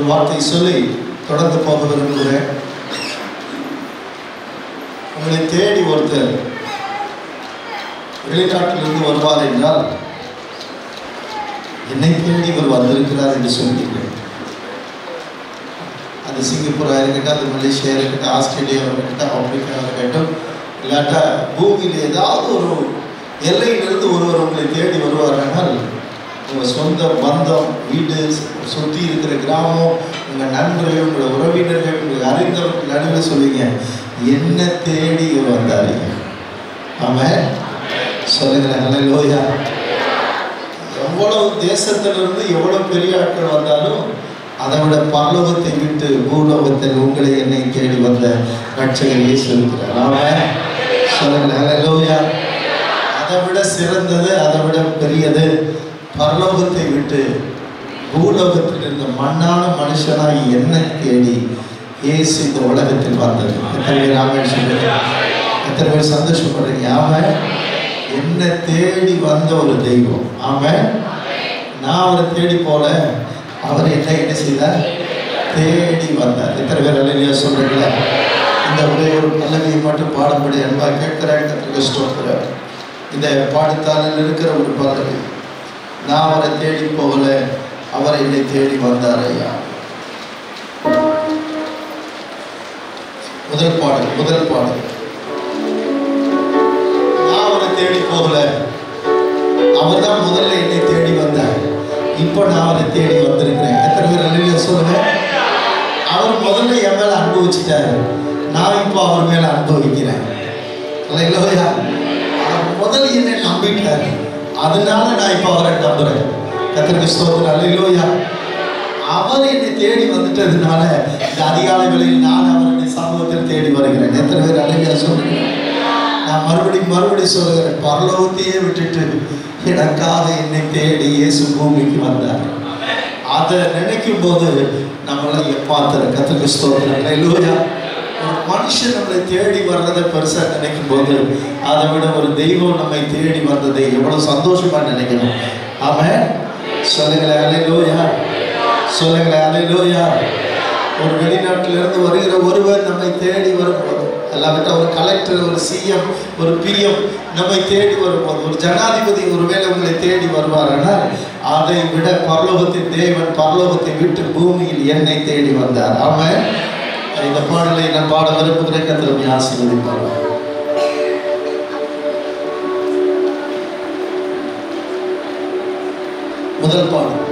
வார்த்தை சொல்லி தொடர்ந்து போக விரும்புகிறேன். உங்களை தேடி ஒருத்தர் வெளிநாட்டிலிருந்து வருவார் என்றால் என்னை தேடி இவர் வந்திருக்கிறார் என்று சொல்கிறேன். அது சிங்கப்பூராக இருக்கட்டும், அது மலேசியா இருக்கட்டும், ஆஸ்திரேலியா இருக்கட்டும், ஆப்பிரிக்கா இருக்கட்டும், இல்லாட்டா பூமியில் ஏதாவது ஒரு எல்லையிலிருந்து ஒருவர் உங்களை தேடி வருவார்கள். உங்கள் சொந்த பந்தம், வீடு, சுற்றி இருக்கிற கிராமம், உங்கள் நண்பர்கள், உங்களோட உறவினர்கள், உங்கள் அறிந்தவர்கள் நடுவில் சொல்லுவீங்க, என்ன தேடி இவர் வந்தாரு. ஆமென். சொல்லுங்களேன் ஹல்லேலூயா. எவ்வளவு தேசத்திலிருந்து எவ்வளவு பெரிய ஆட்கள் வந்தாலும் அதை விட பரலோகத்தை விட்டு பூலோகத்தில் உங்களை என்னை தேடி வந்த ரட்சகர் இயேசு இருக்கிறார். ஆமென். சொல்லுங்களேன் ஹல்லேலூயா. அதை விட சிறந்தது, அதை விட பெரியது, பரலோகத்தை விட்டு பூலோகத்தில் இருந்த மண்ணான மனுஷனாய் என்னை தேடி இயேசு இந்த உலகத்தில் வந்தது. எத்தனை பேர் ஆமென் சொல்லுங்க? எத்தனை பேர் சந்தோஷப்படுறீங்க? ஆமென். என்னை தேடி வந்த ஒரு தெய்வம். ஆமென். நான் அவரை தேடி போல, அவர் என்ன செய்தார்? தேடி வந்தார். எத்தனை பேர் அல்லேலூயா சொல்றீங்களா? இந்த ஒரே ஒரு பல்லவியை மட்டும் பாடும்படி அன்பா கேட்கிறேன். கர்த்தருக்கு ஸ்தோத்திரம். இந்த பாடத்தாளில் இருக்கிற ஒரு பல்லவி, நான் அவரை தேடி போகல, அவர் என்னை தேடி வந்தார் ஐயா. முதல் பாடல் நான் அவரை தேடி போகல, அவர் தான் முதல்ல என்னை தேடி வந்தார். இப்போ நான் அவரை தேடி வந்திருக்கிறேன். எத்தனை பேர் அல்லேலூயா சொல்லுங்க? அவர் முதல்ல என் மேல அனுபவிச்சுட்டாரு, நான் இப்போ அவர் மேல அனுபவிக்கிறேன். அல்லேலூயா. அவர் முதல்ல என்னை நம்பிட்டாரு, அதனால நான் இப்போ அவரை நம்புறேன். கர்த்தருக்கு ஸ்தோத்திரம். அல்லேலூயா. அவர் என்னை தேடி வந்துட்டதுனால இந்த அதிகாலை வேளையில் நான் அவருடைய சமூகத்தில் தேடி வருகிறேன். எத்தனை பேர் அல்லேலூயா சொல்லுங்க? நான் மறுபடியும் சொல்லுகிறேன், பரலோகத்தையே விட்டுட்டு எனக்காக என்னை தேடி இயேசு பூமிக்கு வந்தார். அதை நினைக்கும் போது நம்மளை ஏமாத்துற. கர்த்தருக்கு ஸ்தோத்திரம். அல்லேலூயா. ஒரு மனுஷன் நம்மளை தேடி வர்றதை பெருசா நினைக்கும் போது அதை விட ஒரு தெய்வம் நம்மை தேடி வந்ததை எவ்வளவு சந்தோஷமா நினைக்கணும். ஆமென். சொல்லுங்களேன் அல்லேலூயா. சொல்லுங்களேன் அல்லேலூயா. ஒரு வெளிநாட்டிலிருந்து வருகிற ஒருவர் நம்மை தேடி வரும்போது, அல்லாவிட்ட ஒரு கலெக்டர், ஒரு சிஎம், ஒரு பிஎம் நம்மை தேடி வரும்போது, ஒரு ஜனாதிபதி ஒருவேளை உங்களை தேடி வருவார், ஆனால் அதை விட பரலோகத்தின் தேவன் பரலோகத்தை விட்டு பூமியில் என்னை தேடி வந்தார். ஆமென். இந்த பாடலை நான் பாட விரும்புகிறேன். கர்த்தர் ஆசீர்வதிப்பார். முதல் பாடல்.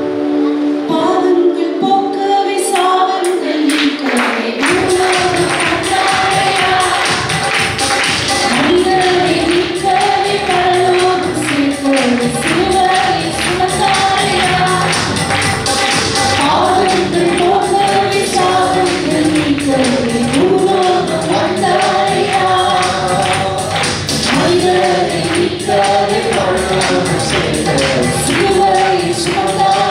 பாவங்கள் போக்கவே சாவங்கள் நீக்கவே பூலோகம் வந்தாரையா, மனிதரை நீக்கவே பரலோகம் சேர்க்கவே சிலுவையை சுமந்தாரையா. பாவங்கள் போக்கவே சாவங்கள் நீக்கவே பூலோகம் வந்தாரையா, மனிதரை நீக்கவே பரலோகம் சேர்க்கவே சிலுவையை சுமந்தாரையா.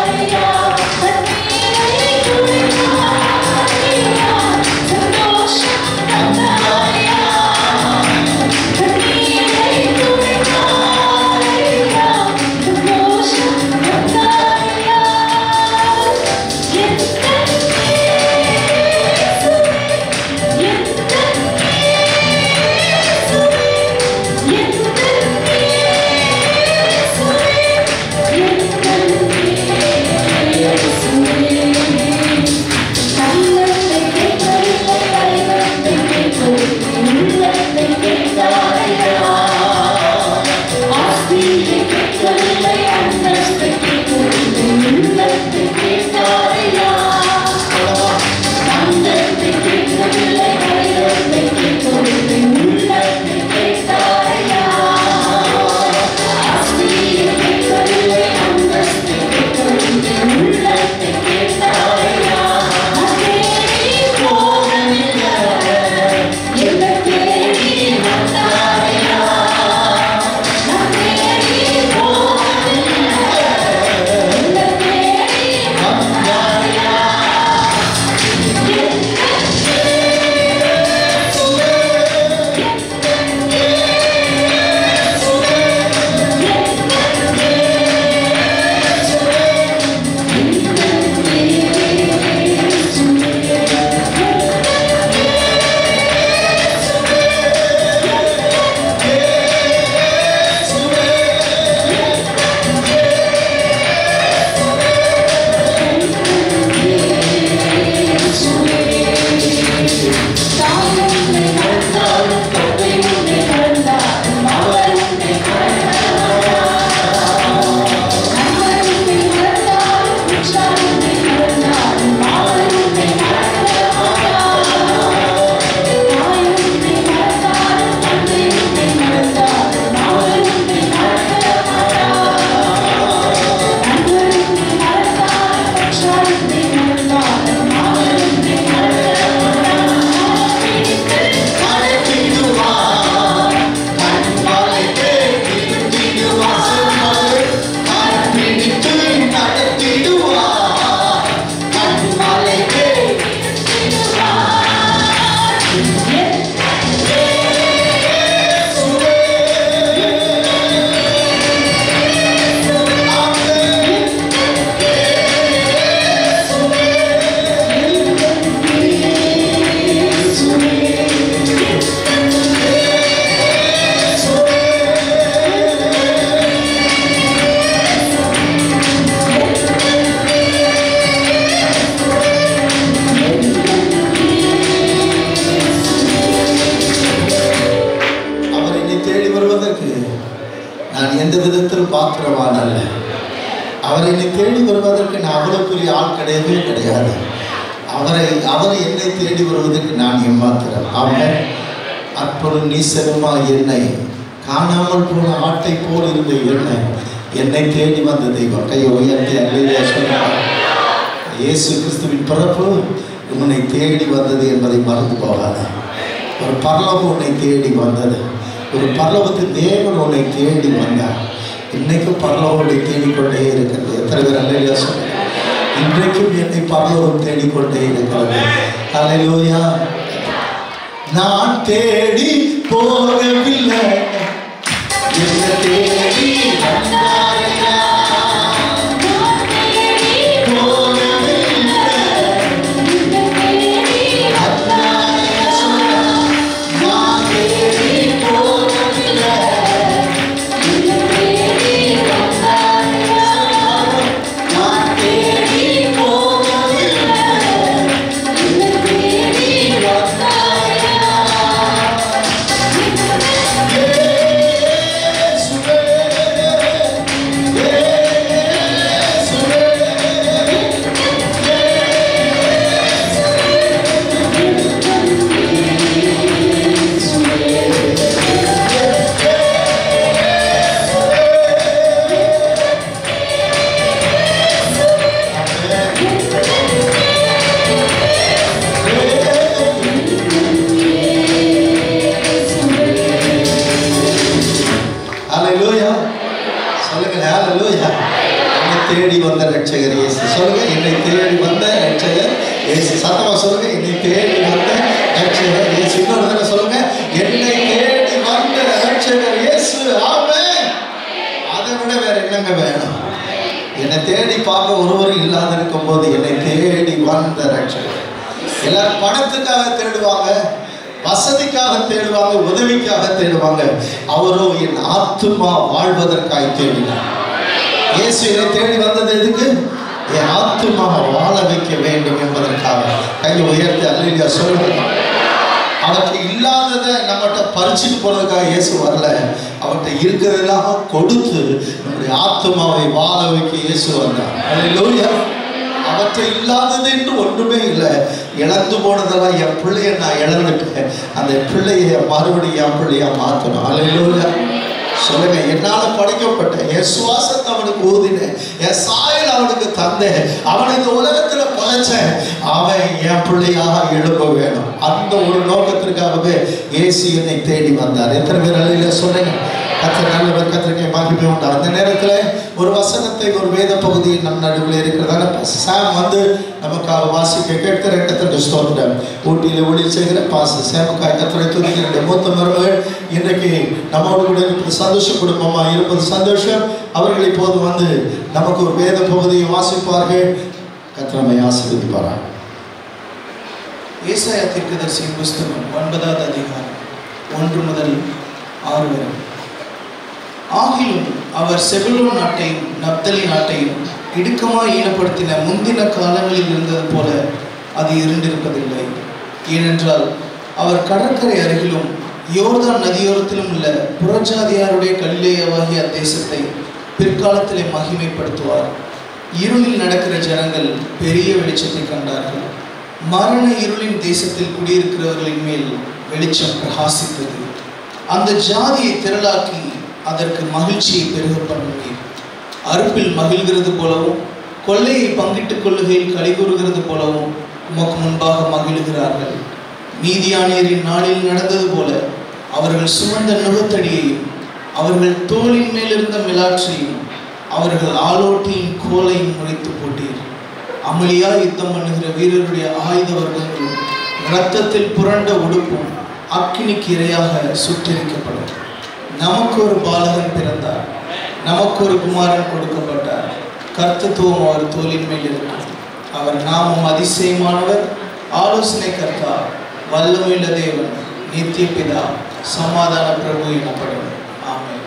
நான் எந்த விதத்தில் பாத்திரவான் அல்ல. அவர் என்னை தேடி வருவதற்கு நான் அவ்வளவு பெரிய ஆள் கிடையவே கிடையாது. அவர் என்னை தேடி வருவதற்கு நான் ஏமாத்திரம். அவன் அற்புதம் நீசருமா என்னை காணாமல் போன ஆட்டை போல் இருந்த என்னை தேடி வந்த தெய்வம். கையை உயர்த்தி அல்லேலூயா சொன்னார். இயேசு கிறிஸ்துவின் பிறப்பு உன்னை தேடி வந்தது என்பதை மறந்து போகாத. ஒரு பரலோகம் உன்னை தேடி வந்தது. ஒரு பரலோகத்தின் தேவன் உன்னை தேடி வந்தார். இன்னைக்கும் பரலோகத்தை தேடிக்கொண்டே இருக்கிறது. எத்தனை பேர் அல்லேலூயா சொன்னார்? இன்றைக்கும் என்னை பரலோகம் தேடிக்கொண்டே இருக்கிறது. அல்லேலூயா. நான் தேடி போகவில்லை, என்னை தேடி வந்தாரையா. தேடி வந்த ரட்சகர் இயேசு. சொல்லுங்க, என்னை தேடி வந்த ரட்சகர் இயேசு. சத்தமா சொல்லுங்க, என்னை தேடி வந்த ரட்சகர் இயேசு. இன்னொரு தடவை சொல்லுங்க, என்னை தேடி வந்த ரட்சகர் இயேசு. ஆமென். அதை விட வேற என்னங்க வேணும்? என்னை தேடி பார்க்க ஒருவரும் இல்லாத இருக்கும் போது என்னை தேடி வந்த ரட்சகர். எல்லாரும் பணத்துக்காக தேடுவாங்க, வசதிக்காக தேடுவாங்க, உதவிக்காக தேடுவாங்க. அவரோ என் ஆத்துமா வாழ்வதற்காக தேடினார். இயேசு என்னை தேடி வந்தது எதுக்கு? என் ஆத்துமா வாழ வைக்க வேண்டும் என்பதற்காக. கையை உயர்த்தி அல்லேலூயா சொல்லுங்க. அவருக்கு இல்லாததை நம்மகிட்ட பறிச்சுட்டு போறதுக்காக இயேசு வரல. அவர்கிட்ட இருக்கிறதெல்லாம் கொடுத்து நம்முடைய ஆத்துமாவை வாழ வைக்க இயேசு வந்தார். அல்லேலூயா. அவற்றை இல்லாதது என்று ஒன்றுமே இல்லை. இழந்து போனதெல்லாம் என் பிள்ளைய நான் இழந்துட்டேன். அந்த பிள்ளைய மறுபடியும் என் பிள்ளையா மாற்றணும். அல்லேலூயா சொல்லுங்க. என்னால் படைக்கப்பட்ட என் சுவாசத்தை அவனுக்கு ஊதினேன், என் சாயல் அவனுக்கு தந்தேன், அவனுக்கு உலகத்தில் படைச்சேன். அவன் என் பிள்ளையாக எழுப்ப வேணும். அந்த ஒரு நோக்கத்திற்காகவே இயேசு என்னை தேடி வந்தார். எத்தனை பேர் அல்லேலூயா சொல்லுங்க. கர்த்தர் நல்லவர், கர்த்தருக்கு மகிமை உண்டு. அந்த நேரத்தில் ஒரு வசனத்தை, ஒரு வேத பகுதியை நம் நடுவில் இருக்கிறதால சாம் வந்து நமக்காக வாசிக்க கேட்கிற கர்த்தருக்கு ஸ்தோத்திரம். ஊட்டியில் ஊழியர் செய்கிற பாஸ்டர் சாமுக்காய் கர்த்தரை துதிக்கிற மூத்த மருமகள் இன்றைக்கு நம்மோடு கூட இருப்பது சந்தோஷ குடும்பமாக இருப்பது சந்தோஷம். அவர்கள் இப்போது வந்து நமக்கு ஒரு வேத பகுதியை வாசிப்பார்கள். கர்த்தரை ஆசீர்வதிப்பார்கள். ஏசாயா தீர்க்கதரிசியின் புஸ்தகம் 9வது அதிகாரம் 1 முதல் 6 வரை. ஆகிலும் அவர் செபுலோன் நாட்டையும் நப்தலி நாட்டையும் இடுக்கமாய் ஈனப்படுத்தின முந்தின காலங்களில் இருந்தது போல அது இருந்திருப்பதில்லை. ஏனென்றால் அவர் கடற்கரை அருகிலும் யோர்தான் நதியோரத்திலும் உள்ள புறஜாதியாருடைய கலிலேயாவாகிய தேசத்தை பிற்காலத்திலே மகிமைப்படுத்துவார். இருளில் நடக்கிற ஜனங்கள் பெரிய வெளிச்சத்தை கண்டார்கள். மரண இருளின் தேசத்தில் குடியிருக்கிறவர்களின் மேல் வெளிச்சம் பிரகாசித்தது. அந்த ஜாதியை திரளாக்கி அதற்கு மகிழ்ச்சியை பெருக பண்ணுவீர். அறுப்பில் மகிழ்கிறது போலவும் கொள்ளையை பங்கிட்டுக் கொள்ளுகையில் கலிகூறுகிறது போலவும் உமக்கு முன்பாக மகிழ்கிறார்கள். மீதியானியரின் நாளில் நடந்தது போல அவர்கள் சுமந்த நுகத்தடியையும் அவர்கள் தோளின் மேலிருந்த மிலாற்றையும் அவர்கள் ஆலோட்டியின் கோலையும் முறைத்து போட்டீர். அமளியா யுத்தம் பண்ணுகிற வீரருடைய ஆயுத வர்க்கங்களும் இரத்தத்தில் புரண்ட உடுப்பும் அக்கினிக்கு இரையாக சுட்டரிக்கப்படும். நமக்கு ஒரு பாலகன் பிறந்தார், நமக்கு ஒரு குமாரன் கொடுக்கப்பட்டார். கர்த்தத்துவம் அவர் தோளின் மேல் இருக்கும். அவர் நாமம் அதிசயமானவர், ஆலோசனை கர்த்தா, வல்லமையுள்ள தேவன், நித்திய பிதா, சமாதான பிரபு எனப்படும். ஆமென்.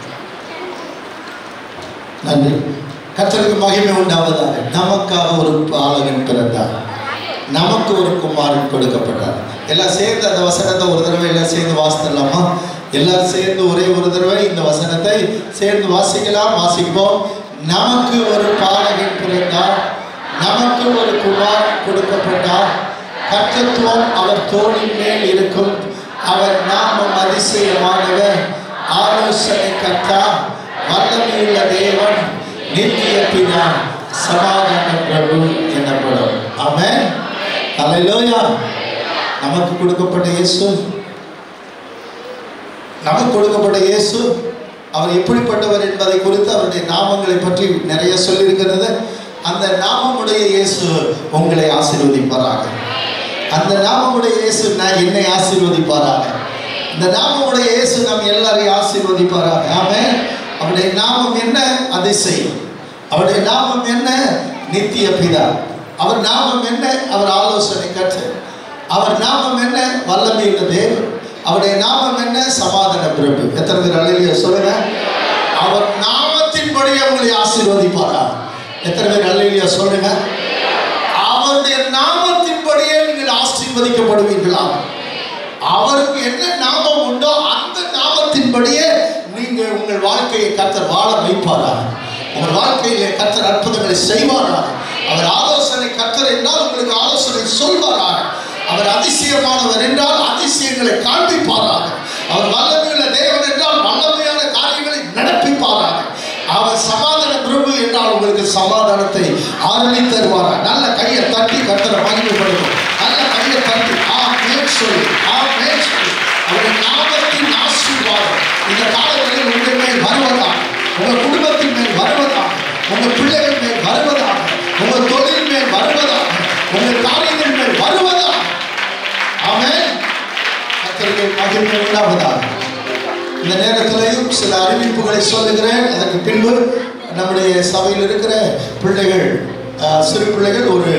நன்றி. கர்த்தருக்கு மகிமை உண்டாவதாக. நமக்காக ஒரு பாலகன் பிறந்தார், நமக்கு ஒரு குமாரன் கொடுக்கப்பட்டார். எல்லாம் சேர்ந்து அந்த வசனத்தை ஒரு தடவை எல்லாம் சேர்ந்து வாசித்தலாமா? எல்லாரும் சேர்ந்து ஒரே ஒரு தடவை இந்த வசனத்தை வசனத்தை சேர்ந்து வாசிக்கலாம். வாசிப்போம். நமக்கு ஒரு பாலகன் பிறந்தார், நமக்கு ஒரு குமாரன் கொடுக்கப்பட்டார், கர்த்தத்துவம் அவர் தோளின் மேல் இருக்கும், அவர் நாமம் அதிசயமானவர், ஆலோசனை கர்த்தா, வல்லமையுள்ள தேவன், நித்திய பிதா, சமாதான பிரபு எனப்படும். ஆமென். அல்லேலூயா. நமக்கு கொடுக்கப்பட்ட இயேசு, நமக்கு கொடுக்கப்பட்ட இயேசு அவர் எப்படிப்பட்டவர் என்பதை குறித்து அவருடைய நாமங்களை பற்றி நிறைய சொல்லியிருக்கிறது. அந்த நாமமுடைய இயேசு உங்களை ஆசீர்வதிப்பாராக. அந்த நாமமுடைய இயேசு என்னை ஆசீர்வதிப்பாராக. இந்த நாமமுடைய இயேசு நம் எல்லாரையும் ஆசீர்வதிப்பாராக. ஆமென். அவருடைய நாமம் என்ன? அதிசயம். அவருடைய நாமம் என்ன? நித்திய பிதா. அவர் நாமம் என்ன? அவர் ஆலோசனை கர்த்தர். அவர் நாமம் என்ன? வல்லமையுள்ள தேவன். அவருடைய நாமம் என்ன? சமாதான பிரபு. எத்தனை பேர் அல்லேலூயா சொல்லுங்க. அவர் நாமத்தின்படியே உங்களை ஆசீர்வதிப்பாரா? எத்தனை பேர் அல்லேலூயா சொல்லுங்க. அவருடைய நாமத்தின்படியே நீங்கள் ஆசீர்வதிக்கப்படுவீர்களா? அவருக்கு என்ன நாமம் உண்டோ அந்த நாமத்தின்படியே நீங்க உங்கள் வாழ்க்கையை கர்த்தர் வாழ வைப்பாரா? உங்கள் வாழ்க்கையிலே கர்த்தர் அற்புதங்களை செய்வாரா? அவர் ஆலோசனை கர்த்தர் என்றால் உங்களுக்கு ஆலோசனை சொல்வாரா? அவர் அதிசயமானவர் என்றால் அதிசயங்களை காண்பிப்பாராக. அவர் வல்லமையுள்ள தேவன் என்றால் வல்லமையான காரியங்களை நடப்பிப்பாராக. அவர் சமாதான பிரபு என்றால் உங்களுக்கு சமாதானத்தை அருளி தருவாராக. நல்ல கையை தட்டி கர்த்தரை மகிமைப்படுத்தும். நல்ல கையை தட்டி ஆமென் சொல்லி, ஆமென் சொல்லி. அவருடைய நாமத்தின் ஆசீர்வாதம் இந்த காலங்களில் உங்கள் மேல் வருவதாக, உங்கள் குடும்பத்தின் மேல் வருவதாக, உங்கள் பிள்ளைகள் மேல் வருவதாக, உங்கள் தொழில் மேல் வருவதாக, உங்கள் காரியங்கள் மேல் வருவதாக. ஆமென். கர்த்தருக்கு மகிமை உண்டாவதாக. இந்த நேரத்திலேயும் சில அறிவிப்புகளை சொல்லுகிறேன். அதற்கு பின்பு நம்முடைய சபையில் இருக்கிற பிள்ளைகள், சிறு பிள்ளைகள் ஒரு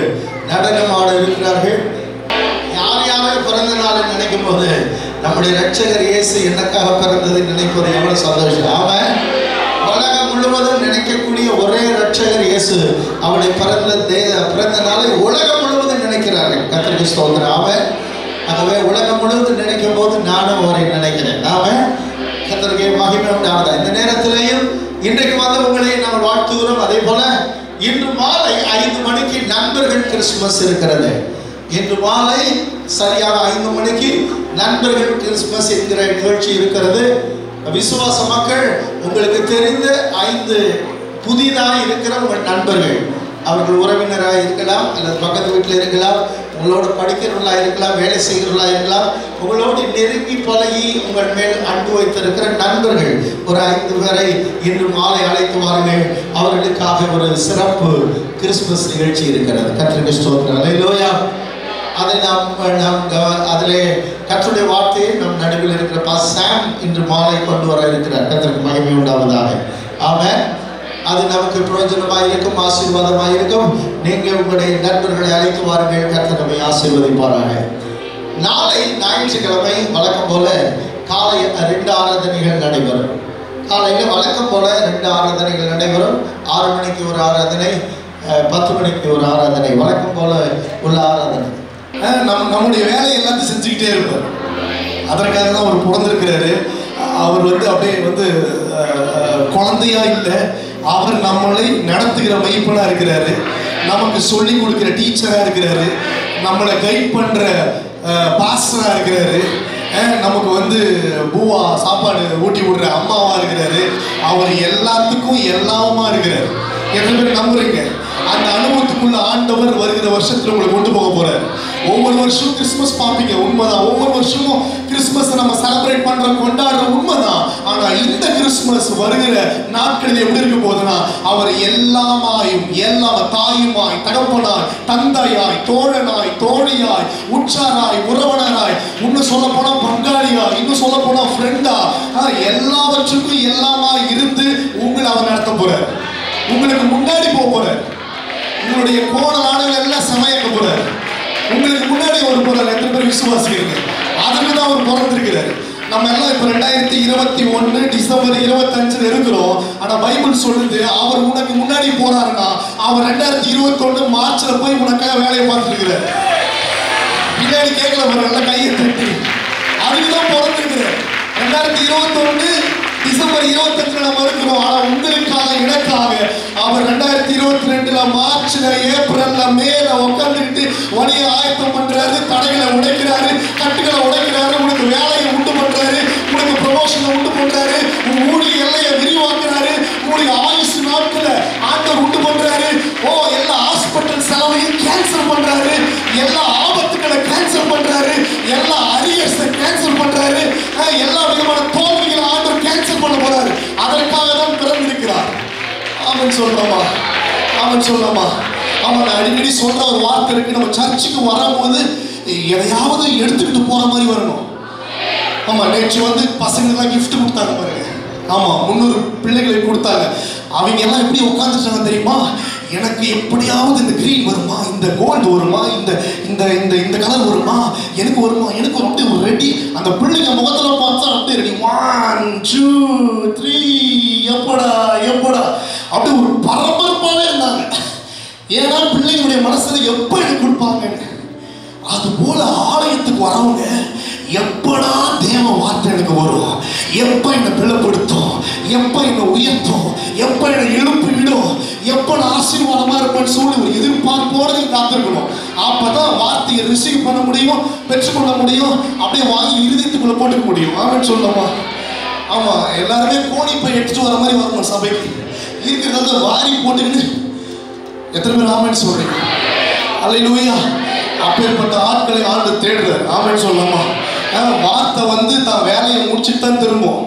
நடனம் ஆட இருக்கிறார்கள். யார் யாரோ பிறந்த நாளை நினைக்கும் போது நம்முடைய இரட்சகர் இயேசு எனக்காக பிறந்ததை நினைப்பது எவ்வளவு சந்தோஷம். ஆமென். உலகம் முழுவதும் நினைக்கக்கூடிய ஒரே இரட்சகர் இயேசு. அவருடைய பிறந்த நாளை உலகம் முழுவதும் நினைக்கிறார்கள். கர்த்தருக்கு ஸ்தோத்திரம். ஆமென். ஆகவே உலகம் முழுவதும் நினைக்கும் போது நானும் அவரை நினைக்கிறேன். ஆமென். கர்த்தருக்கு மகிமை உண்டாவதா. இந்த நேரத்திலேயும் இன்றைக்கு வந்து உங்களை நாம் வாழ்த்துகிறோம். அதே போல இன்று மாலை 5 மணிக்கு நண்பர்கள் கிறிஸ்துமஸ் இருக்கிறது. இன்று மாலை சரியாக 5 மணிக்கு நண்பர்கள் கிறிஸ்துமஸ் என்கிற நிகழ்ச்சி இருக்கிறது. விசுவாச மக்கள், உங்களுக்கு தெரிந்த 5 புதிதாக இருக்கிற உங்கள் நண்பர்கள், அவர்கள் உறவினராக இருக்கலாம், அல்லது பக்கத்து வீட்டில் இருக்கலாம், உங்களோட படிக்கிறவர்களாக இருக்கலாம், வேலை செய்கிறவர்களாக இருக்கலாம், உங்களோடு நெருங்கி பழகி உங்கள் மேல் அன்பு வைத்திருக்கிற நண்பர்கள் ஒரு 5 பேரை இன்று மாலை அழைத்து வாருங்கள். அவர்களுக்காக ஒரு சிறப்பு கிறிஸ்துமஸ் நிகழ்ச்சி இருக்கிறது. கர்த்தருக்கு ஸ்தோத்திரம். அல்லேலூயா. அதை அதிலே கர்த்தருடைய வார்த்தையை நம் நடுவில் இருக்கிற சாம் இன்று மாலை கொண்டு வர இருக்கிறார். கர்த்தருக்கு மகிமை உண்டாவதாக. ஆமென். அது நமக்கு பிரயோஜனமாக இருக்கும், ஆசீர்வாதமாக இருக்கும். நீங்கள் உங்களுடைய நண்பர்களை அழைத்து வாருங்கள். கர்த்தர் நம்மை ஆசீர்வதிப்பாராக. நாளை ஞாயிற்றுக்கிழமை வழக்கம் போல காலை 2 ஆராதனைகள் நடைபெறும். காலையில் வழக்கம் போல 2 ஆராதனைகள் நடைபெறும். 6 மணிக்கு ஒரு ஆராதனை, 10 மணிக்கு ஒரு ஆராதனை, வழக்கம் போல உள்ள ஆராதனை. நம்முடைய வேலையை எல்லாத்தையும் செஞ்சுக்கிட்டே இருப்பார். அதற்காக தான் அவர் பிறந்திருக்கிறாரு. அவர் அப்படியே குழந்தையா இல்லை, அவர் நம்மளை நடத்துகிற மைப்பனா இருக்கிறாரு, நமக்கு சொல்லி கொடுக்கிற டீச்சரா இருக்கிறாரு, நம்மளை கைட் பண்ற பாஸ்டரா இருக்கிறாரு, நமக்கு பூவா சாப்பாடு ஊட்டி விடுற அம்மாவா இருக்கிறாரு. அவர் எல்லாத்துக்கும் எல்லாமா இருக்கிறாரு. எத்தனை பேர் நம்புறீங்க? அந்த அனுபவத்துக்குள்ள ஆண்டவர் வருகிற வருஷத்துல உங்களை கொண்டு போக போறாரு. ஒவ்வொரு வருஷமும் கிறிஸ்துமஸ் பார்ப்பீங்க, உண்மைதான். ஒவ்வொரு வருஷமும் கிறிஸ்துமஸ் நம்ம செலிப்ரேட் பண்றோம், கொண்டாடுறோம், உண்மைதான். ஆனா இந்த கிறிஸ்துமஸ் வருகிற நாட்களில் எப்படி இருக்க போதுன்னா, அவர் எல்லாமாயும் தாயுமாய், தகப்பனாய், தந்தையாய், தோழனாய், தோழியாய், உற்றாராய், உறவினராய், இன்னும் சொல்ல போனா பங்காளியாய், இன்னும் சொல்ல போனா ஃப்ரெண்டா, எல்லாவற்றுக்கும் எல்லாமாய் இருந்து உங்களை அவர் நடத்த போறார். உங்களுக்கு முன்னாடி போக போறார். உங்களுடைய கோணலானங்கள் எல்லாம் சமைக்க போறார். உங்களுக்கு முன்னாடி ஒரு போறார். எத்தனை பேர் விசுவாசிக்கிறீங்க? அதுக்கு தான் அவர் பிறந்திருக்கிறார். நம்ம எல்லாம் இப்ப 2021 டிசம்பர் 25 இருக்கிறோம். ஆனா பைபிள் சொல்லுது, அவர் உனக்கு முன்னாடி போறாருன்னா அவர் 2021 மார்ச்ல போய் உனக்காக வேலையை பார்த்துருக்கிறார். பின்னாடி கேட்கல பாருங்க, கையை தட்டி. அதுக்குதான் பிறந்திருக்கிறார். 2021 டிசம்பர் டிசம்பர் 25 நம்ம இருக்கிறோம். ஆனா உங்களுக்காக எனக்காக அவர் 2022 மார்ச்ல ஏப்ரல்ல மேல உட்கார்ந்துட்டு வழியை ஆயத்தம் பண்றாரு, தடைகளை உடைக்கிறாரு, கட்டுகளை உடைக்கிறாரு, உனக்கு வேலையை உண்டு பண்றாரு, உனக்கு ப்ரமோஷனை உண்டு பண்றாரு, உன் ஊழிய எல்லையை விரிவாக்குறாரு, உங்களுடைய ஆயுசு நாட்களை ஆண்டவர் உண்டு பண்றாரு. எல்லா ஹாஸ்பிட்டல் செலவையும் கேன்சல் பண்றாரு, எல்லா ஆபத்துக்களை கேன்சல் பண்றாரு, எல்லா அரியர்ஸை கேன்சல் பண்றாரு, எல்லா விதமான தோல்விகளை ஆண்டவர் கேன்சல் பண்ண போறாரு. அதற்காக தான் பிறந்திருக்கிறார். அவன் சொல்றமா, அவன் சொல்லமா, அவன் அடிக்கடி சொல்ற ஒரு வார்த்தை இருக்கு. நம்ம சர்ச்சுக்கு வரும்போது எதையாவது எடுத்துக்கிட்டு போற மாதிரி வரணும். ஆமா, நேற்று வந்து பசங்களுக்கெல்லாம் கிஃப்ட் கொடுத்தாங்க பாருங்க. ஆமா, 300 பிள்ளைகளுக்கு கொடுத்தாங்க. அவங்க எல்லாம் எப்படி உட்காந்துட்டாங்க தெரியுமா? எனக்கு எப்படியாவது இந்த கிரீன் வருமா, இந்த கோல்டு வருமா, இந்த இந்த இந்த இந்த கலர் வருமா, எனக்கு வருமா, எனக்கு அப்படியே ஒரு ரெடி. அந்த பிள்ளைங்க முகத்துல பார்த்தா அப்படியே ரெடி, 1 2 3 எப்படா எப்படா அப்படி ஒரு பரபரப்பாவே இருந்தாங்க. ஏன்னா பிள்ளைங்களுடைய மனசுல எப்ப எனக்கு கொடுப்பாங்கன்னு. அது போல ஆலயத்துக்கு வரவங்க எப்படா தேவ வார்த்தை எனக்கு வரும், எப்ப என்னை பிளப்படுத்தும், எப்ப என்னை உயர்த்தும், எப்ப என்னை எழுப்பி விடும், எப்ப நான் ஆசீர்வாதமா இருப்பேன்னு சொல்லி ஒரு எதிர்பார்ப்போடு காத்திருக்கணும். அப்பதான் வார்த்தையை ரிசீவ் பண்ண முடியும், பெற்றுக்கொள்ள முடியும், அப்படியே வாங்கி இருதயத்துக்குள்ள போட்டுக்க முடியும். ஆமான்னு சொல்லலாமா? ஆமா, எல்லாருமே கோணி போய் எடுத்துட்டு வர மாதிரி வரணும். சபைக்கு இருக்கிறத வாரி போட்டுக்கிட்டு எத்தனை பேர் ஆமான்னு சொல்றீங்க? அல்லேலூயா. அப்பேற்பட்ட ஆட்களை ஆண்டு தேடுறார். ஆமான்னு சொல்லலாமா? வார்த்தை வந்து தான் வேலையை முடிச்சுட்டு தான் திரும்பும்.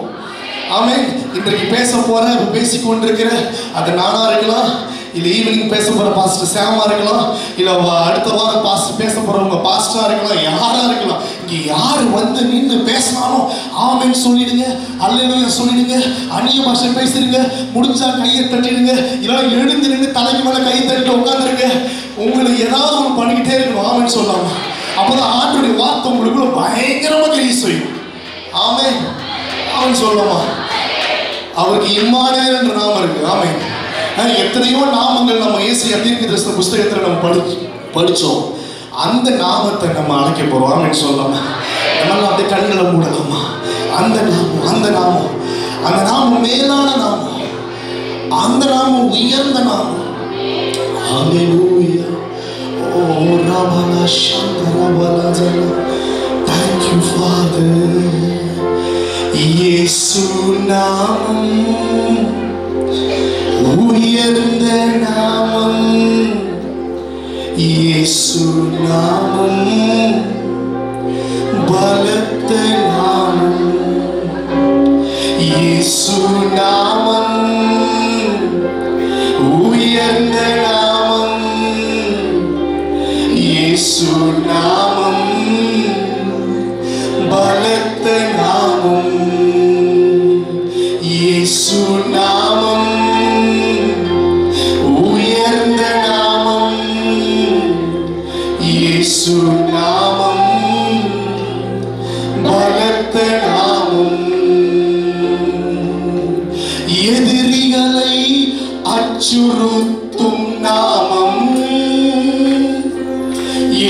ஆமென். இன்றைக்கு பேச போற, பேசிக்கொண்டிருக்கிற அது நானா இருக்கலாம், இல்ல ஈவினிங் பேச போற பாஸ்டர் சாமா இருக்கலாம், இல்ல அடுத்த வாரம் பாஸ்டர் பேச போறவங்க பாஸ்டரா இருக்கலாம், யாரா இருக்கலாம். இங்க யாரு வந்து நின்று பேசினாலும் ஆமென் சொல்லிடுங்க, அல்லேலூயா சொல்லிடுங்க, அந்நிய பாஷை பேசுறீங்க, முடிஞ்சா கையை தட்டிடுங்க, இல்லைன்னா எழுந்து நின்று தலைக்கு மேல கை தட்டிட்டு உட்காந்துருங்க. உங்களுக்கு ஏதாவது ஒன்று பண்ணிக்கிட்டே இருக்கணும். ஆமென் சொல்லாம அப்பதான் ஆண்டவருடைய வார்த்தை உங்களுக்குள்ள பயங்கரமா கிரியை செய்யும். ஆமென். அவன் சொல்லலாமா? அவருக்கு இம்மானுவேல் என்ற நாமம் இருக்கு. ஆமென். எத்தனையோ நாமங்கள் நம்ம ஏசாயா தீர்க்கதரிசன புஸ்தகத்துல நம்ம படிச்சோம். அந்த நாமத்தை நம்ம அழைக்க போறோம். ஆமென் சொல்லலாமா? நம்மளால அப்படியே கண்களை மூடலாமா? அந்த நாமம், அந்த நாமம், அந்த நாமம் மேலான நாமம், அந்த நாமம் உயர்ந்த நாமம். ஹalleluya. Oh Rabala Shandara Balazana. Thank you Father. இயேசு நாமம் உயர்ந்த நாமம், இயேசு நாமம் பலத்த நாமம், இயேசு நாமம் உயர்ந்த நாமம், இயேசு நாமம் பலத்த நாமம், இயேசு நாமம் உயர்ந்த நாமம், இயேசு நாமம் பலத்த நாமம். எதிரிகளை அச்சுறுத்தும் நாமம்,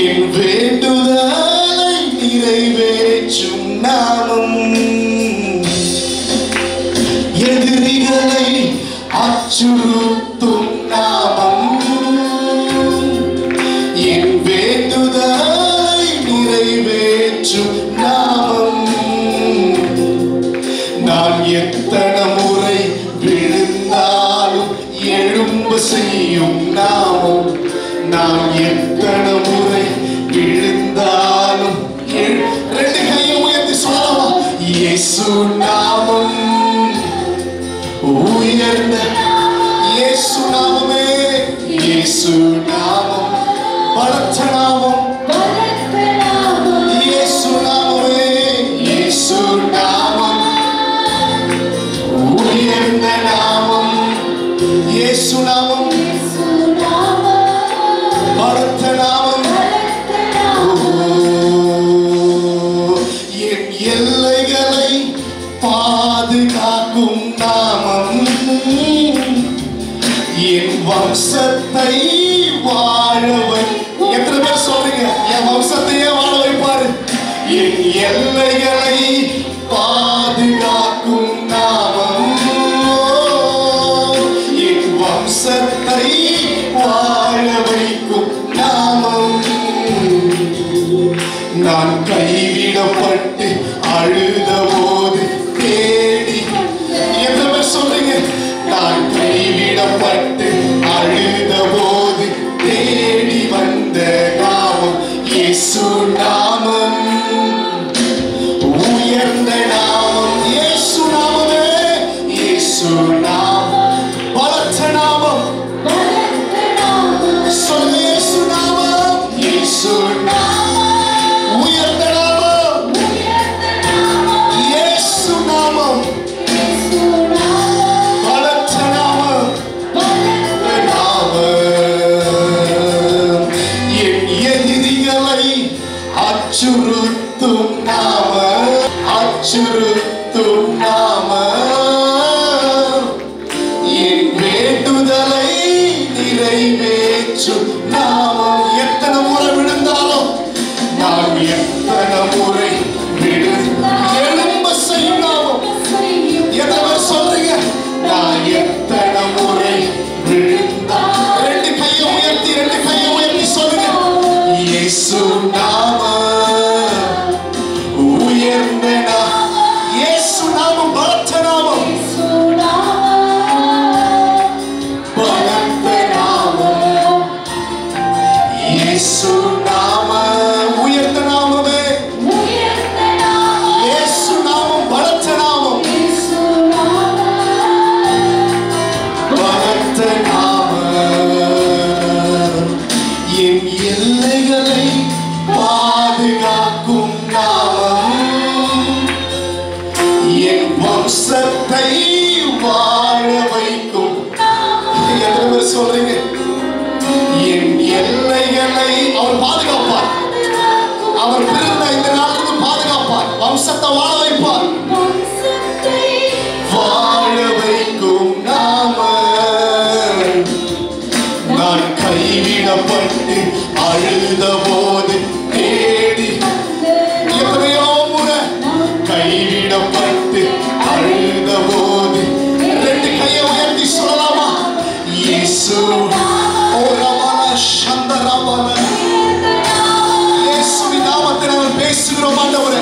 என் வேண்டுதலை நிறைவேற்றும் நாமம், எதிரிகளை அச்சுறுத்தும் நாமம், என் வேண்டுதலை நிறைவேற்றும் நாமம். நான் எத்தனை முறை விழுந்தாலும் எழும்ப செய்யும் நாமம், நான் எத்தனை முறை விழுந்தாலும் ரெண்டு கையை உயர்த்தி சொல்லலாம். இயேசு நாமம் உயர்ந்த, இயேசு நாமமே, இயேசு நாமம் பலத்த நாமம், இயேசு நாமமே, இயேசு நாமம் உயர்ந்த நாமம், இயேசு நாமம் பலத்த நாமம். என் எல்லைகளை பாதுகாக்கும் நாமம், என் வம்சத்தை வாழவை. எத்தனை பேர் சொல்றீங்க என் வம்சத்தையே வாழ வைப்பாரு? என் எல்லைகளை பாதுகாக்கும் நாமம், வம்சத்தை வாழ வைக்கும் நாமம். நான் கைவிடப்பட்டு அழுத போது தேடி, எத்தனை சொல்றீங்க? நான் கைவிடப்பட்டு அழுத போது தேடி வந்த நாமம் இயேசு நாமம். உயர்ந்த நாமம் இயேசு நாமமே. இயேசு நாமம் பலத்த நாமம். சொல்லுங்க இயேசு நாமம். இயேசு நாமம் உயர்ந்த நாமம். இயேசு நாமம் பலத்த நாமம். என் எதிரிகளை அச்சுறுத்தும் நாமம். அச்சுறுத்தும் நாமம். என் வேண்டுதலை நிறைவேற்றும் நாமம். எத்தனை முறை விழுந்தாலும் நான் எத்தனை முறை எழும்ப செய்யும் நாமம். எத்தனை சொல்றீங்க? நான் எத்தனை முறை விழுந்தால் ரெண்டு கையை உயர்த்தி சொல்லுங்க. இயேசு நாமம் உயர்ந்த நாமம். இயேசு நாமம் பலத்த நாமம். பலத்த நாமம். இயேசு நாமம் உயர்ந்த நாமமே. இயேசு நாமம் பலத்த நாமம். பலத்த நாமம். என் எல்லைகளை பாதுகாக்கும் நாமம். என் வம்சத்தை வாழ வைக்கும். எத்தனை பேர் சொல்றீங்க? என் எல்லைகளை அவர் பாதுகாப்பார். அவர் பிறந்த இந்த நாளிலிருந்து பாதுகாப்பார். வம்சத்தை வாழ வைப்பார். வாழ வைக்கும் நாமம். நான் கைவிடப்பட்டு அழுத போது தேடி, எத்தனையோ முறை கைவிடப்பட்டு அழுத போது ரெண்டு கையை உயர்த்தி சொல்லலாமா? இயேசு இயேசுவின் நாமத்தை நாங்கள் பேசுகிறோம் ஆண்டவரே.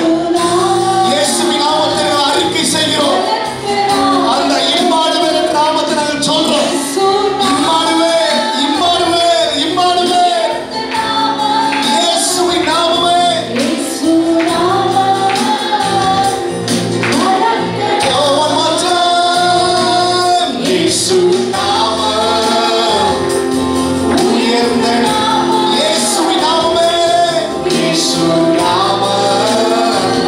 இயேசுவின் நாமத்தை நாங்கள் அறிக்கை செய்கிறோம். அந்த இம்மானுவேல் என்ற நாமத்தை நாங்கள் சொல்றோம். Immanuel, Immanuel, Immanuel. இயேசுவின் நாமமே. One more time. இயேசு நாமம் உயர்ந்த நாமம். இயேசுவின் நாமமே. இயேசு நாமம்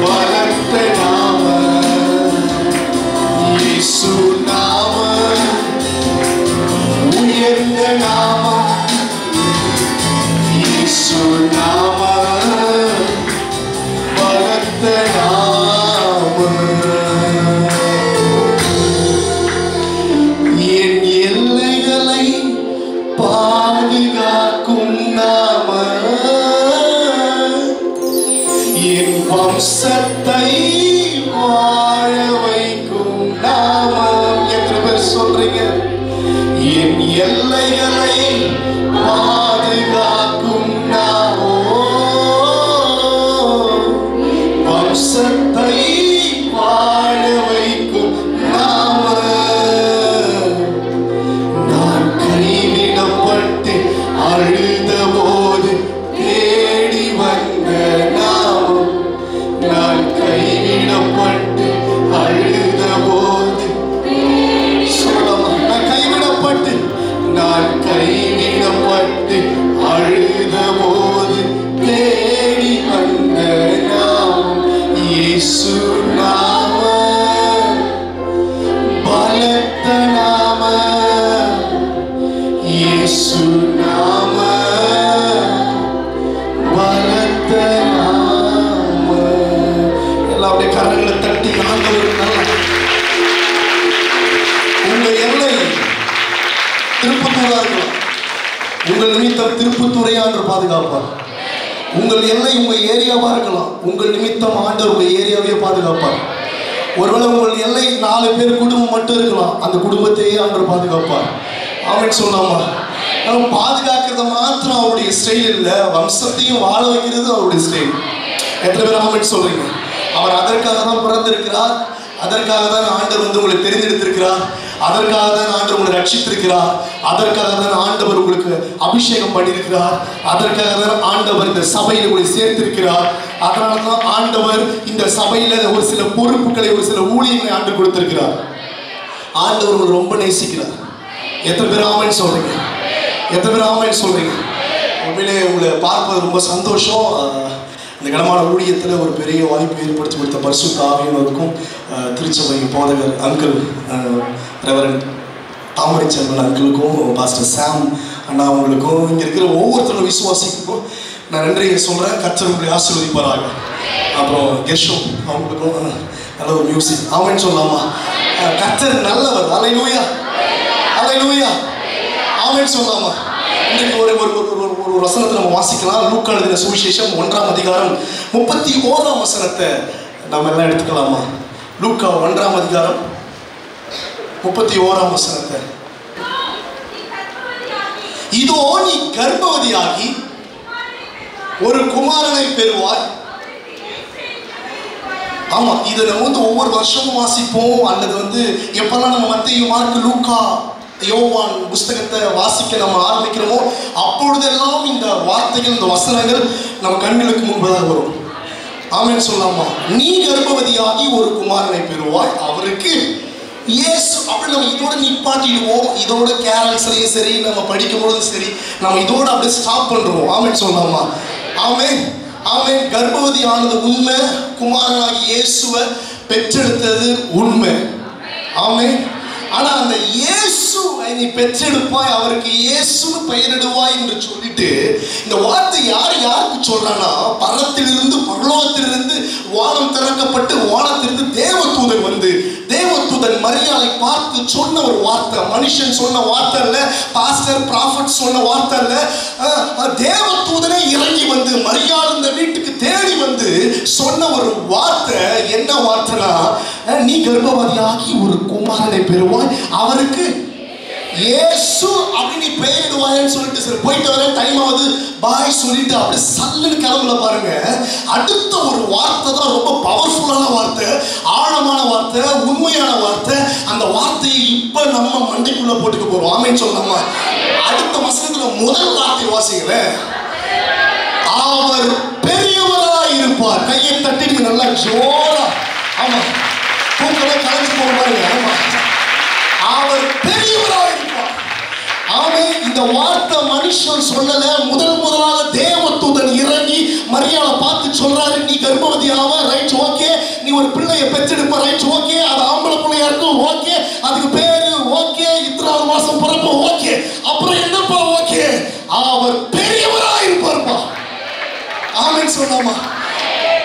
பலத்த நாமம். இயேசு நாமம் உயர்ந்த நாமம். இயேசு நாமம் பலத்த நாமம். என் எல்லைகளை பாதுகாக்கும் நாமம். என் வம்சத்தை வாழ வைக்கும் நாமம். எத்தனை பேர் சொல்றீங்க? என் எல்லைகளை பாதுகாக்கும் நாமம். வம்சத்தை வாழ வைக்கும் நாமம். நான் கைவிடப்பட்டு அழுத போது தேடி வந்த நாமம். நான் கைவிடப்பட்டு அழுத போது சொல்லலாமா? நான் கைவிடப்பட்டு அழுத போது தேடி வந்த நாமம் இயேசு நாமம். பலத்த நாமம். இயேசு நாமம் பலத்த நாமம். எல்லாம் அப்படியே கரங்களை தட்டி ஆண்டவருக்கு நல்லா. உங்க எல்லை திருப்பத்தூரா இருக்கலாம். உங்கள் நிமித்தம் திருப்பத்தூரை ஆண்டவர் பாதுகாப்பார். உங்கள் எல்லை உங்க ஏரியாவா இருக்கலாம். உங்கள் நிமித்தம் ஆண்டவர் உங்க ஏரியாவே பாதுகாப்பார். ஒருவேளை உங்கள் எல்லை 4 பேர் குடும்பம் மட்டும் இருக்கலாம், அந்த குடும்பத்தையே ஆண்டவர் பாதுகாப்பார். ஆமென் சொல்லாமா? பாதுகாக்கிறத மாத்திரம் அவருடைய ஸ்டைல் இல்லை, வம்சத்தையும் வாழ வைக்கிறது அவருடைய ஸ்டைல். எத்தனை பேர் ஆமென் சொல்றீங்க? அவர் அதற்காக தான் பிறந்திருக்கிறார், அதற்காக தான் ஆண்டவர் உங்களை தெரிந்தெடுத்திருக்கிறார், அதற்காக தான் ஆண்டவர் உங்களை ரட்சித்திருக்கிறார், அதற்காக தான் ஆண்டவர் உங்களுக்கு அபிஷேகம் பண்ணியிருக்கிறார், அதற்காக தான் ஆண்டவர் இந்த சபையில் உங்களை சேர்த்திருக்கிறார். அதனால தான் ஆண்டவர் இந்த சபையில ஒரு சில பொறுப்புகளை, ஒரு சில ஊழியர்களை ஆண்டு கொடுத்திருக்கிறார். ஆண்டவர் உங்களை ரொம்ப நேசிக்கிறார். எத்தனை பேர் ஆமென் சொல்றீங்க? எத்தனை பேர் ஆமென் சொல்றீங்க? உண்மையிலே உங்களை பார்ப்பது ரொம்ப சந்தோஷம். இந்த கடமான ஊழியத்தில் ஒரு பெரிய வாய்ப்பு ஏற்படுத்தி கொடுத்த பரிசுத்த ஆவியானவருக்கும் திருச்சபை போதகர் அங்கிள் ரெவரண்ட் தாமரை செல்வன் அங்கிளுக்கும் பாஸ்டர் சாம் அண்ணா அவங்களுக்கும் இங்கே இருக்கிற ஒவ்வொருத்தரும் விசுவாசிக்கும் நான் நன்றியை சொல்கிறேன். கர்த்தர் உங்களை ஆசீர்வதிப்பாராக. அப்புறம் கெஷம் அவங்களுக்கும் நல்ல ஒரு மியூசிக் ஆமென் சொல்லலாமா? கர்த்தர் நல்லவர். அல்லேலூயா, அல்லேலூயா, ஆமென் சொல்லலாமா? இன்றைக்கு ஒரு வசனத்தை நம்ம வாசிக்கலாம். லூக்கா எழுதின சுவிசேஷம் 1ஆம் அதிகாரம் 31ஆம் வசனத்தை நம்ம எல்லாம் எடுத்துக்கலாமா? லூக்கா 1ஆம் அதிகாரம் 31ஆம் வசனத்தை. இதோ நீ கர்ப்பவதியாகி ஒரு குமாரனை பெறுவாய். ஆமா, இதை நம்ம ஒவ்வொரு வருஷமும் வாசிப்போம், அல்லது எப்பெல்லாம் நம்ம மத்தேயு, மார்க்கு, லூக்கா, யோவான் புஸ்தகத்தை வாசிக்க நம்ம ஆரம்பிக்கிறோமோ அப்பொழுதெல்லாம் இந்த வார்த்தைகள், இந்த வசனங்கள் நம்ம கண்களுக்கு முன்பதாக வரும். ஆமென் சொல்லாமா? நீ கர்ப்பவதியாகி ஒரு குமாரனை பெறுவாய், அவருக்கு இயேசு. அப்படி நம்ம இதோட நிப்பாட்டிடுவோம். இதோட கேரல்ஸ்லையும் சரி, நம்ம படிக்கும் பொழுதும் சரி, நம்ம இதோட அப்படியே ஸ்டாப் பண்ணுறோம். ஆமென் சொல்லாமா? ஆமென், ஆமென். கர்ப்பவதி ஆனது உண்மை, குமாரனாகி இயேசுவை பெற்றெடுத்தது உண்மை. ஆமென். ஆனா அந்த இயேசுவை நீ பெற்றெடுப்பாய், அவருக்கு இயேசுன்னு பெயரிடுவாய் என்று சொல்லிட்டு இந்த வார்த்தை யாருக்கு சொல்றானா, பரத்திலிருந்து, பரலோகத்திலிருந்து வானம் திறக்கப்பட்டு வானத்திலிருந்து தேவதூதன் மரியாதை பார்த்து சொன்ன ஒரு வார்த்தை. மனுஷன் சொன்ன வார்த்தை இல்ல, பாஸ்டர் ப்ராஃபட் சொன்ன வார்த்தை இல்ல, தேவதூதனே இறங்கி மரியாதை இந்த வீட்டுக்கு தேடி சொன்ன ஒரு வார்த்தை. என்ன வார்த்தைனா, நீ கர்ப்பவதியாகி ஒரு குமாரனை பெறுவாய், அவருக்கு இயேசு அப்படின்னு பெயரிடுவாயன்னு சொல்லிட்டு சரி போயிட்டு வர டைம் ஆகுது, பாய் சொல்லிட்டு அப்படி சல்லுன்னு கிளம்புல பாருங்க. அடுத்த ஒரு வார்த்தை தான் ரொம்ப பவர்ஃபுல்லான வார்த்தை, ஆழமான வார்த்தை, உண்மையான வார்த்தை. அந்த வார்த்தையை இப்ப நம்ம மண்டைக்குள்ள போட்டுக்க போறோம். ஆமென் சொல்லாமா? அடுத்த வசனத்துல முதல் வார்த்தை வாசிக்கிறேன், அவர் பெரியவராய் இருப்பார். கையை தட்டிட்டு நல்லா ஜோரா. ஆமா, பூக்களை கலைஞ்சு போவாங்க. ஆமா, அவர் பெரியவராய் இருப்பார். ஆமே, இந்த வார்த்தை மனுஷன் சொல்லல, முதலாக தேவதூதன் இறங்கி மரியாதை பார்த்து சொல்றாரு, நீ கர்ப்பவதி ஆவ, ரைட், ஓகே. நீ ஒரு பிள்ளையை பெற்றெடுப்ப, ரைட், ஓகே. அது ஆம்பளை பிள்ளையா இருக்கும், ஓகே. அதுக்கு பேரு ஓகே, இத்தனாவது மாசம் பிறப்பு, ஓகே. அப்புறம் என்னப்பா, ஓகே, அவர் பெரியவராய் இருப்பார்ப்பா. ஆமென் சொல்லாமா?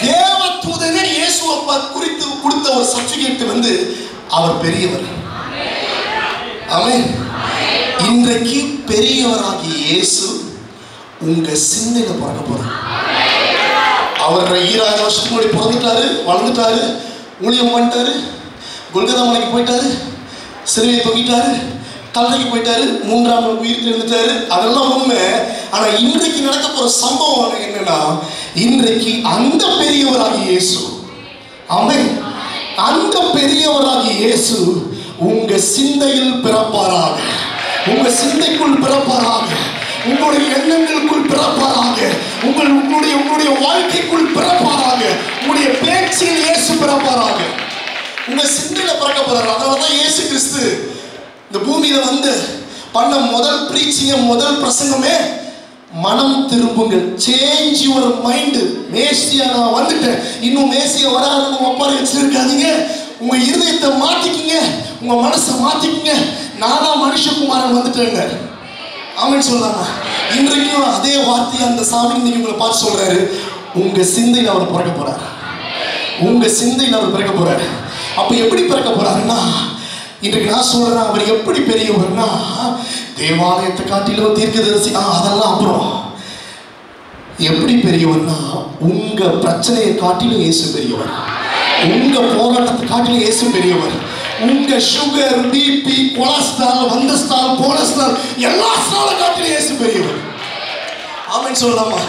தேவதூதனே இயேசுவை குறித்து கொடுத்த ஒரு சர்டிபிகேட் அவர் பெரியவர். ஆமென். இன்றைக்கு பெரியவராகிய இயேசு உங்க சிந்தையில பிறக்க போறார். அவர் 2000 வருஷத்துக்கு முன்னாடி பிறந்துட்டாரு, வளர்ந்துட்டாரு, ஊழியம் பண்ணிட்டாரு, கொல்கத்தா மலைக்கு போயிட்டாரு, சிலுவையை தொங்கிட்டாரு, கல்லறைக்கு போயிட்டாரு, 3ஆம் நாள் உயிர் தெரிந்துட்டாரு. அதெல்லாம் உண்மை. ஆனா இன்றைக்கு நடக்க போற சம்பவம் என்னன்னா, இன்றைக்கு அந்த பெரியவராகிய இயேசு, ஆமென், அந்த பெரியவராகிய இயேசு உங்க சிந்தையில் பிறப்பாராக, உங்க சிந்தைக்குள் பிறப்பாராக, உங்களுடைய எண்ணங்களுக்குள் பிறப்பாராக, உங்களுடைய வாழ்க்கைக்குள் பிறப்பாராக, உங்களுடைய பேச்சில் இயேசு பிறப்பாராக, உங்க சிந்தையில பிறக்க போறாரு. அதனாலதான் இயேசு கிறிஸ்து இந்த பூமியில பண்ண முதல் பிரீச்சிங்க, முதல் பிரசங்கமே மனம் திரும்புங்கள், சேஞ்ச் யுவர் மைண்ட். மேசியா நான் வந்துட்டேன், இன்னும் மேசியா வராதுன்னு ஒப்பாரி வச்சிருக்காதீங்க. உங்க இருதயத்தை மாத்திக்கிங்க, உங்க மனசை மாத்திக்கிங்க. நான் தான் மனுஷகுமாரன் வந்துட்டேங்க. ஆமென் சொல்லாமா? இன்றைக்கும் அதே வார்த்தையை அந்த சாமி இன்னைக்கு உங்களை பார்த்து சொல்றாரு, உங்க சிந்தையில் அவர் பிறக்க போறாரு, உங்க சிந்தையில் அவர் பிறக்க போறாரு. அப்ப எப்படி பிறக்க போறாருன்னா, இன்றைக்கு நான் சொல்றேன், அவர் எப்படி பெரியவர்னா, தேவாலயத்தை காட்டிலும் தீர்க்கதரிசி, அதெல்லாம் அப்புறம். எப்படி பெரியவர்னா, உங்க பிரச்சனையை காட்டிலும் இயேசு பெரியவர். உங்க போராட்டத்தை காட்டிலும் இயேசு பெரியவர். உங்க சுகர், பிபி, கொலஸ்ட்ரால், வந்தஸ்ட்ரால், போலஸ்ட்ரால் எல்லா ஸ்ட்ராலை காட்டிலும் இயேசு பெரியவர். ஆமென் சொல்லலாமா?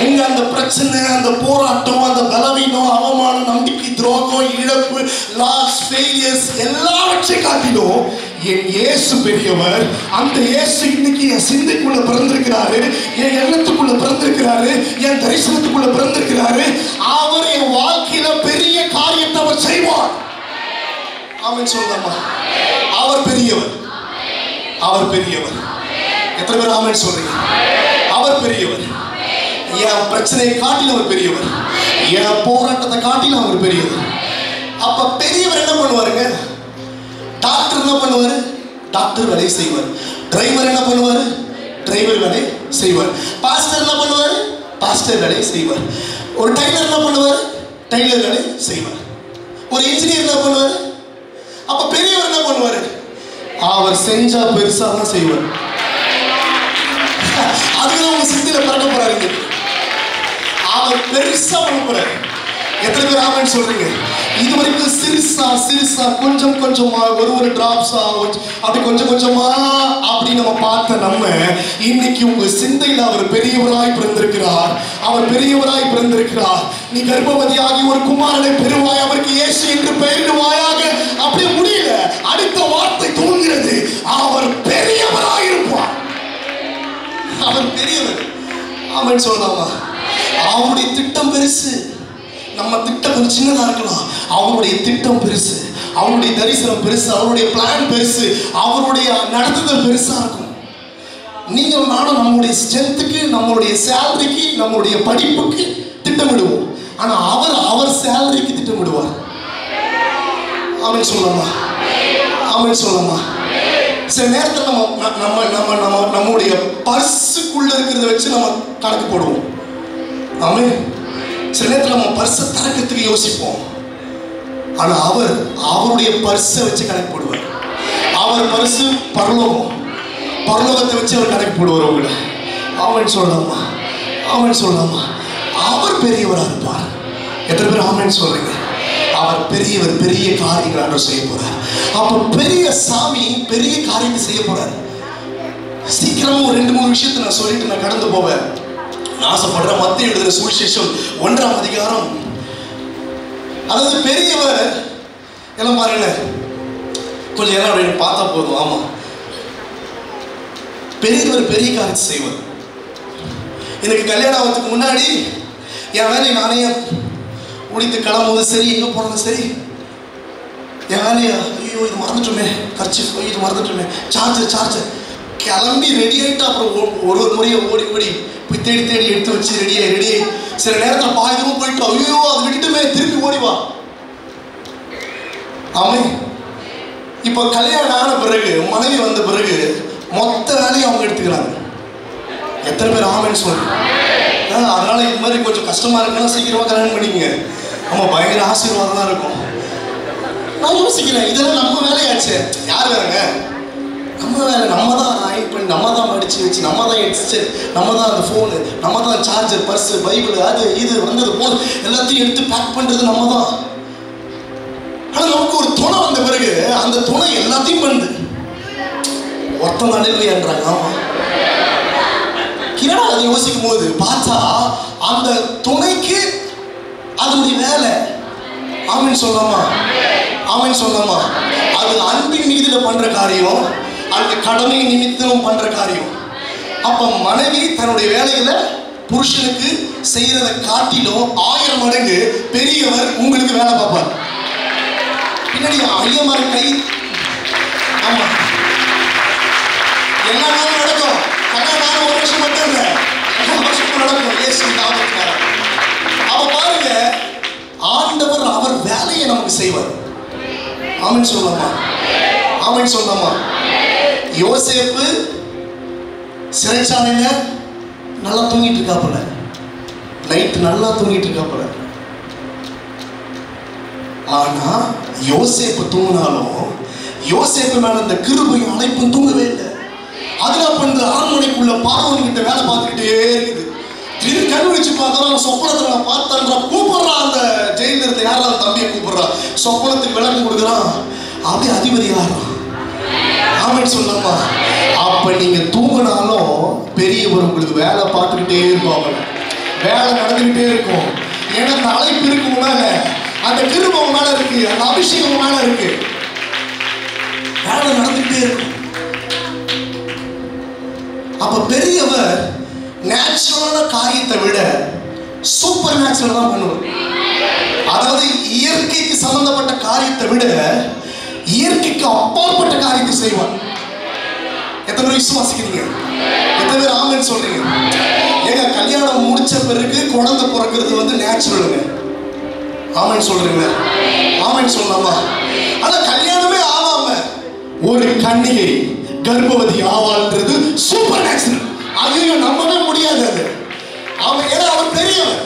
உங்க அந்த பிரச்சனை, அந்த போராட்டம், அந்த பலவீனம், அவமானம், நம்பிக்கை துரோகம், இழப்பு, லாஸ், ஃபெயிலியர்ஸ் எல்லாவற்றை காட்டிலும் என் இயேசு பெரியவர். அந்த இயேசு இன்னைக்கு என் சிந்தைக்குள்ள பிறந்திருக்கிறாரு, என் எண்ணத்துக்குள்ள பிறந்திருக்கிறாரு, என் தரிசனத்துக்குள்ள பிறந்திருக்கிறாரு. அவர் என் வாழ்க்கையில பெரிய காரியத்தை அவர் செய்வார். ஆமென் சொல்லலாமா? அவர் பெரியவர். அவர் பெரியவர். எத்தனை பேர் ஆமென் சொல்றீங்க? அவர் பெரியவர். என் பிரச்சனையை காட்டிலும் அவர் பெரியவர். என் போராட்டத்தை காட்டிலும் அவர் பெரியவர். அப்ப பெரியவர் என்ன பண்ணுவாருங்க? டாக்டர் என்ன பண்ணுவாரு? டாக்டர் வேலையை செய்வார். டிரைவர் என்ன பண்ணுவாரு? டிரைவர் வேலை செய்வார். பாஸ்டர் என்ன பண்ணுவாரு? பாஸ்டர் வேலையை செய்வார். ஒரு டைலர் என்ன பண்ணுவாரு? டைலர் வேலை செய்வார். ஒரு இன்ஜினியர் என்ன பண்ணுவாரு? அப்ப பெரியவர் என்ன பண்ணுவாரு? அவர் செஞ்சா பெருசா தான் செய்வார். அதுதான் உங்க சித்தியில பறக்க போறாரு. அவர் பெருசா பண்ண போறாரு. எத்தனை பேர் ஆமென் சொல்றீங்க? இது வரைக்கும் சிறுசா சிறுசா கொஞ்சம் கொஞ்சமா ஒரு டிராப்ஸா அப்படி கொஞ்சம் கொஞ்சமா அப்படி நம்ம பார்த்த நம்ம இன்னைக்கு உங்க சிந்தையில் அவர் பெரியவராய் பிறந்திருக்கிறார். அவர் பெரியவராய் பிறந்திருக்கிறார். நீ கர்ப்பவதியாகி ஒரு குமாரனை பெறுவாய், அவருக்கு இயேசு என்று பெயரிடுவாயாக. அப்படி முடியல, அடுத்த வார்த்தை தோன்கிறது, அவர் பெரியவராய் இருப்பார். அவர் பெரியவர். ஆமென் சொல்லலாமா? அவருடைய திட்டம் பெருசு. நம்ம திட்டம் கொஞ்சம் சின்னதா இருக்கலாம், அவருடைய திட்டம் பெருசு, அவருடைய தரிசனம் பெருசு, அவருடைய பிளான் பெருசு, அவருடைய நடத்துதல் பெருசா இருக்கும். நீங்கள் நானும் நம்முடைய ஸ்ட்ரென்த்துக்கு, நம்மளுடைய சேலரிக்கு, நம்மளுடைய படிப்புக்கு திட்டமிடுவோம். ஆனா அவர் சேலரிக்கு திட்டமிடுவார். ஆமென் சொல்லலாமா? ஆமென் சொல்லலாமா? சில நேரத்தில் நம்முடைய பர்ஸுக்குள்ள இருக்கிறத வச்சு நம்ம கணக்கு போடுவோம். ஆமென். சில நேரத்தில் நம்ம பர்ஸை திறக்கிறதுக்கு யோசிப்போம். ஆனா அவருடைய பர்ஸை வச்சு கணக்கு போடுவார். அவர் பர்ஸு பரலோகம், பரலோகத்தை வச்சு அவர் கணக்கு போடுவார். உங்களை ஆமென் சொல்லலாமா? ஆமென் சொல்லலாமா? அவர் பெரியவராக இருப்பார். எத்தனை பேர் ஆமென் சொல்றீங்க? அவர் பெரியவர். பெரிய காரியங்கள் ஆண்டவர் செய்ய போறார். அப்ப பெரிய சாமி பெரிய காரியத்தை செய்ய போறார். சீக்கிரமா ஒரு 2-3 விஷயத்தை நான் சொல்லிட்டு நான் கடந்து போவேன். நான் ஆசைப்படுறேன். மத்தேயு எழுதின சுவிசேஷம் 1ஆம் அதிகாரம். அதாவது பெரியவர் எல்லாம் பாருங்க, கொஞ்சம் எல்லாம் அப்படின்னு பார்த்தா போதும். ஆமா, பெரியவர் பெரிய காரியத்தை செய்வார். எனக்கு கல்யாணம் ஆகிறதுக்கு முன்னாடி என் வேலையை நானே முடித்து கிளம்புவது சரி, எங்கே போனது சரி, என் வேலையை ஐயோ இது மறந்துட்டோமே, கர்ச்சீஃப் இது மறந்துட்டோமே, சார்ஜர் கிளம்பி ரெடி ஆகிட்டு அப்புறம் ஒரு முறையை ஓடி போய் தேடி எடுத்து வச்சு ரெடியாகி சில நேரத்தில் பாய்தமும் போயிட்டு ஐயோ அதை விட்டுட்டுமே திருப்பி ஓடிவா. ஆமாம். இப்போ கல்யாணம் ஆன பிறகு, மனைவி வந்த பிறகு மொத்த வேலையை அவங்க எடுத்துக்கிறாங்க. எத்தனை பேர் ஆமென்னு சொல்லுங்க? அதனால இது மாதிரி கொஞ்சம் கஷ்டமா இருக்குன்னா சீக்கிரமா கல்யாணம் பண்ணிக்கங்க. நம்ம பயங்கர ஆசீர்வாதம் தான் இருக்கும். நான் யோசிக்கிறேன், இதெல்லாம் நம்ம வேலையாச்சு. யார் வேறங்க? நம்ம வேலை. நம்ம தான் ஆயின் பண்ணி, நம்ம தான் மடிச்சு வச்சு, நம்ம தான் ஹெட்செட், நம்ம தான் அந்த ஃபோனு, நம்ம தான் சார்ஜர், பர்ஸு, பைபிள், அது இது வந்தது போது எல்லாத்தையும் எடுத்து பேக் பண்ணுறது நம்ம தான். ஆனால் நமக்கு ஒரு துணை வந்த பிறகு அந்த துணை எல்லாத்தையும் பண்ணுது. ஒருத்தம் நடுவைன்றாங்க. ஆமாம். அதை யோசிக்கும் போது பார்த்தா அந்த துணைக்கு அதனுடைய வேலை. ஆமென் சொல்லலாமா? ஆமென் சொல்லலாமா? அது அன்பின் மீதுல பண்ற காரியம், அந்த கடமை நிமித்தம் பண்ற காரியம். அப்ப மனைவி தன்னுடைய வேலைகளை புருஷனுக்கு செய்யறதை காட்டிலும் 1000 மடங்கு பெரியவர் உங்களுக்கு வேலை பார்ப்பார். பின்னாடி ஐயமார் கை. ஆமா, எல்லா நாளும் நடக்கும். கல்யாணம் 1 வருஷம் மட்டும் இல்லை, 2 வருஷம் நடக்கும். இயேசு நாமத்தினால. அப்ப பாருங்க, ஆண்டவர் அவர் வேலையை நமக்கு செய்வார். ஆமென் சொல்லலாமா? ஆமென் சொல்லலாமா? யோசேப்பு சிறைச்சாலையில நல்லா தூங்கிட்டு இருக்காப்புல, நைட்டு நல்லா தூங்கிட்டு இருக்காப்புல. ஆனா யோசேப்பு தூங்கினாலும் யோசேப்பு மேல இந்த கிருபையும் அழைப்பும் தூங்கவே இல்லை. அதுல பண்ண அரண்மனைக்குள்ள பார்வோன் கிட்ட வேலை பார்த்துக்கிட்டே இருக்குது. இது கண்டுபிடிச்சு பார்க்கறான். சொப்பனத்துல நான் பார்த்தேன் கூப்பிடுறான். அந்த ஜெயில இருந்த யாராவது தம்பியை கூப்பிடுறான். சொப்பனத்துக்கு விளக்கம் கொடுக்குறான். அப்படியே அதிபதி ஆகிறான். ஆமென் சொல்லலாமா? அப்ப நீங்க தூங்கினாலும் பெரியவர் உங்களுக்கு வேலை பார்த்துக்கிட்டே இருப்பாங்க. வேலை நடந்துகிட்டே இருக்கும். ஏன்னா அந்த அழைப்பு இருக்கு மேல, அந்த கிருபை மேல இருக்கு, அந்த அபிஷேகம் மேல இருக்கு. வேலை நடந்துகிட்டே இருக்கும். அப்ப பெரியவர் நேச்சுரலான காரியத்தை விட சூப்பர் நேச்சுரல் தான் பண்ணுவார். அதாவது இயற்கைக்கு சம்பந்தப்பட்ட காரியத்தை விட இயற்கைக்கு அப்பாற்பட்ட காரியத்தை செய்வார். எத்தனை பேர் விசுவாசிக்கிறீங்க? எத்தனை பேர் ஆமென் சொல்றீங்க? ஏங்க கல்யாணம் முடிச்ச பிறகு குழந்தை பிறக்கிறது வந்து நேச்சுரலுங்க. ஆமென் சொல்றீங்க? ஆமென் சொல்லலாமா? ஆனா கல்யாணமே ஆகாம ஒரு கன்னிகை கர்ப்பவதி ஆவாள்ன்றது சூப்பர் நேச்சுரல். அதையும் நம்பவே முடியாது. அது அவன் ஏன்னா அவர் பெரியவர்.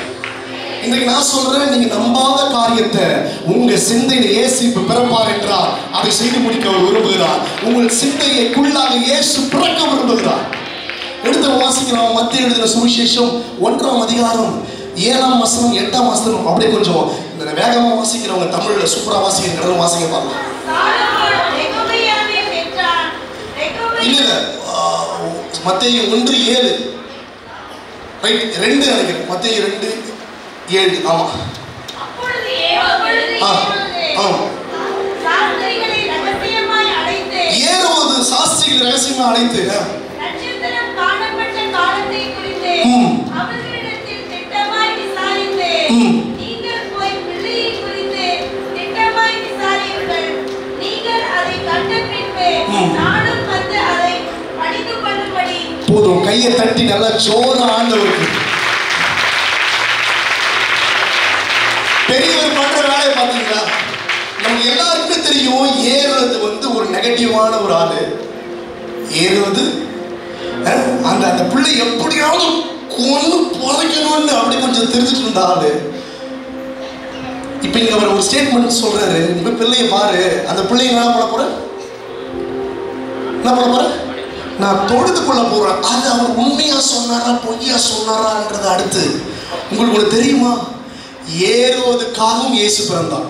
இன்னைக்கு நான் சொல்றேன், நீங்க நம்பாத காரியத்தை உங்க சிந்தையில இயேசு பிறப்பார் என்றால் அதை செய்து முடிக்க அவர் விரும்புகிறார். உங்கள் சிந்தைக்குள்ளாக இயேசு பிறக்க விரும்புகிறார். எடுத்து வாசிக்கிறோம். மத்திய எழுதின சுவிசேஷம் 1ஆம் அதிகாரம் 7ஆம் வசனம் 8ஆம் வசனம். அப்படியே கொஞ்சம் இந்த வேகமா வாசிக்கிறவங்க தமிழ்ல சூப்பரா வாசிக்கிற வாசிக்க பாருங்க. இல்ல மத்தேயு 1:7 ரைட் 2 நினைக்கிறேன். மத்தேயு 2:7 ஆமா. ஏரோது சாஸ்திரிகளை ரகசியமா அழைத்து நட்சத்திரம் காணப்பட்ட காலத்தை குறித்து அவர்களிடத்தில் திட்டமாய் விசாரித்து நீங்கள் போய் பிள்ளையை குறித்து திட்டமாய் விசாரியுங்கள். நீங்கள் அதை கண்ட பின்பு நானும் வந்து அதை படித்து பண்ணும்படி. போதும், கையை தட்டி நல்லா ஜோரா ஆண்டவருக்கு. பெரியவர் பண்ற வேலையை பார்த்தீங்களா? நமக்கு எல்லாருக்குமே தெரியும் ஏறுவது வந்து ஒரு நெகட்டிவான ஒரு ஆளு. ஏறுவது அந்த அந்த பிள்ளை எப்படியாவது கொண்டு புதைக்கணும்னு அப்படி கொஞ்சம் தெரிஞ்சுட்டு இருந்த ஆளு. இப்ப இங்க அவர் ஒரு ஸ்டேட்மெண்ட் சொல்றாரு, உங்க பிள்ளைய பாரு, அந்த பிள்ளைய என்ன பண்ண போற, என்ன பண்ண போற, நான் தொழுது கொள்ள போறேன். அது அவர் உண்மையா சொன்னாரா பொய்யா சொன்னாரான்றது அடுத்து. உங்களுக்கு தெரியுமா, ஏறுவதற்காகவும் இயேசு பிறந்தார்.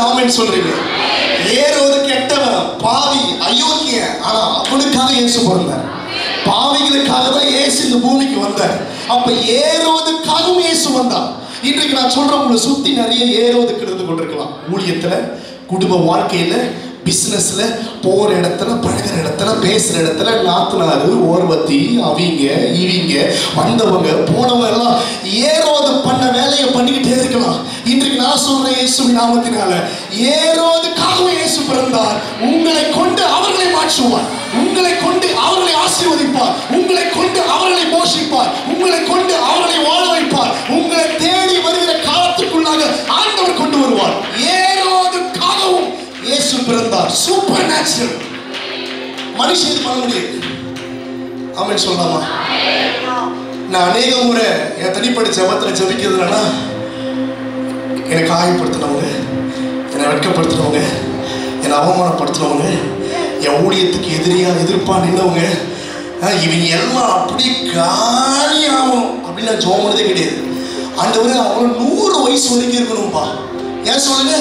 ஆமென் சொல்றீங்க? ஏறுவது கெட்டவன், பாவி, அயோக்கியன். ஆனா அவனுக்காக இயேசு பிறந்தார். பாவிகளுக்காக தான் இயேசு இந்த பூமிக்கு வந்தார். அப்ப ஏறுவதற்காகவும் இயேசு வந்தார். இன்றைக்கு நான் சொல்றேன், உங்களை சுத்தி நிறைய ஏறுவதற்கு இருந்து கொண்டிருக்கலாம். ஊழியத்துல, குடும்ப வாழ்க்கையில, பிசினஸ்ல, போற இடத்துல, பழகிற இடத்துல, பேசுற இடத்துல, நாத்துனாரு, ஓர்வத்தி, அவங்க இவங்க வந்தவங்க போனவங்க எல்லாம் ஏரோது பண்ண வேலையை பண்ணிக்கிட்டே இருக்கலாம். இன்றைக்கு நான் சொல்றேன், இயேசுவின் நாமத்தினால ஏரோதுக்காகவும் இயேசு பிறந்தார். உங்களை கொண்டு அவர்களை மாற்றுவார், உங்களை கொண்டு அவர்களை ஆசீர்வதிப்பார், உங்களை கொண்டு அவர்களை போஷிப்பார், உங்களை கொண்டு அவர்களை வாழ வைப்பார். உங்களை தேடி வருகிற காலத்துக்குள்ளாக ஆண்டவர் கொண்டு வருவார். ஏரோதுக்காகவும் இயேசு பிறந்தார். Super natural. மனுஷன் இது பண்ண முடியாது. ஆமென் சொல்லலாமா? நான் அநேக முறை என் தனிப்பட்ட ஜெபத்தில் ஜெபிக்கிறதுனா, என்னை காயப்படுத்தினவங்க, என்னை வெட்கப்படுத்தினவங்க, என்னை அவமானப்படுத்தினவங்க, என் ஊழியத்துக்கு எதிர்ப்பா நின்றவங்க, இவங்க எல்லாம் அப்படி காலியாகும் அப்படின்னு நான் ஜெபம் பண்ணதே கிடையாது. ஆண்டவரே, அவங்க 100 வயசு வரைக்கும் இருக்கணும்பா. ஏன் சொல்லுங்க?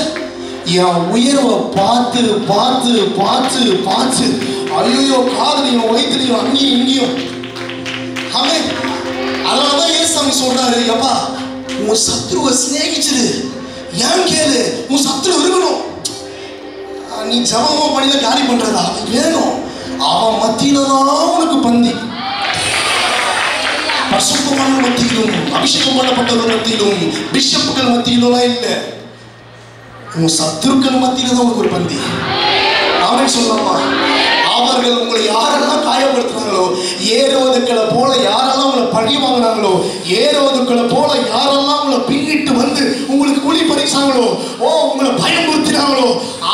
என் உயர்வை பார்த்து பார்த்து பார்த்து பார்த்து ஐயோ காதலையும் வயிற்றுலையும் அங்கேயும் இங்கேயும். ஆமென். அதனாலதான் ஏசாமி சொல்றாரு, எப்பா உன் சத்ருவை சிநேகிச்சிரு. ஏன் கேளு, உன் சத்ரு இருக்கணும். நீ ஜபமா பண்ணில காலி பண்றதா வேணும். அவன் மத்தியில தான் உனக்கு பந்தி. பரிசுத்தமான மத்தியிலும், அபிஷேகம் பண்ணப்பட்டவர்கள் மத்தியிலும், பிஷப்புகள் மத்தியிலும் இல்லை, உன் சத்துருக்கள் மத்தியில தான் உனக்கு ஒரு பந்தி. ஆமென் சொல்லலாமா? அவர்கள் உங்களை யாரெல்லாம் காயப்படுத்துறாங்களோ, ஏறுவதுக்களை போல யாரெல்லாம் உங்களை பழி வாங்கினாங்களோ, ஏறுவதுக்களை போல யாரெல்லாம் உங்களை பின்னிட்டு வந்து உங்களுக்கு குழி பறிச்சாங்களோ, உங்களை பயமுறுத்தினாங்களோ,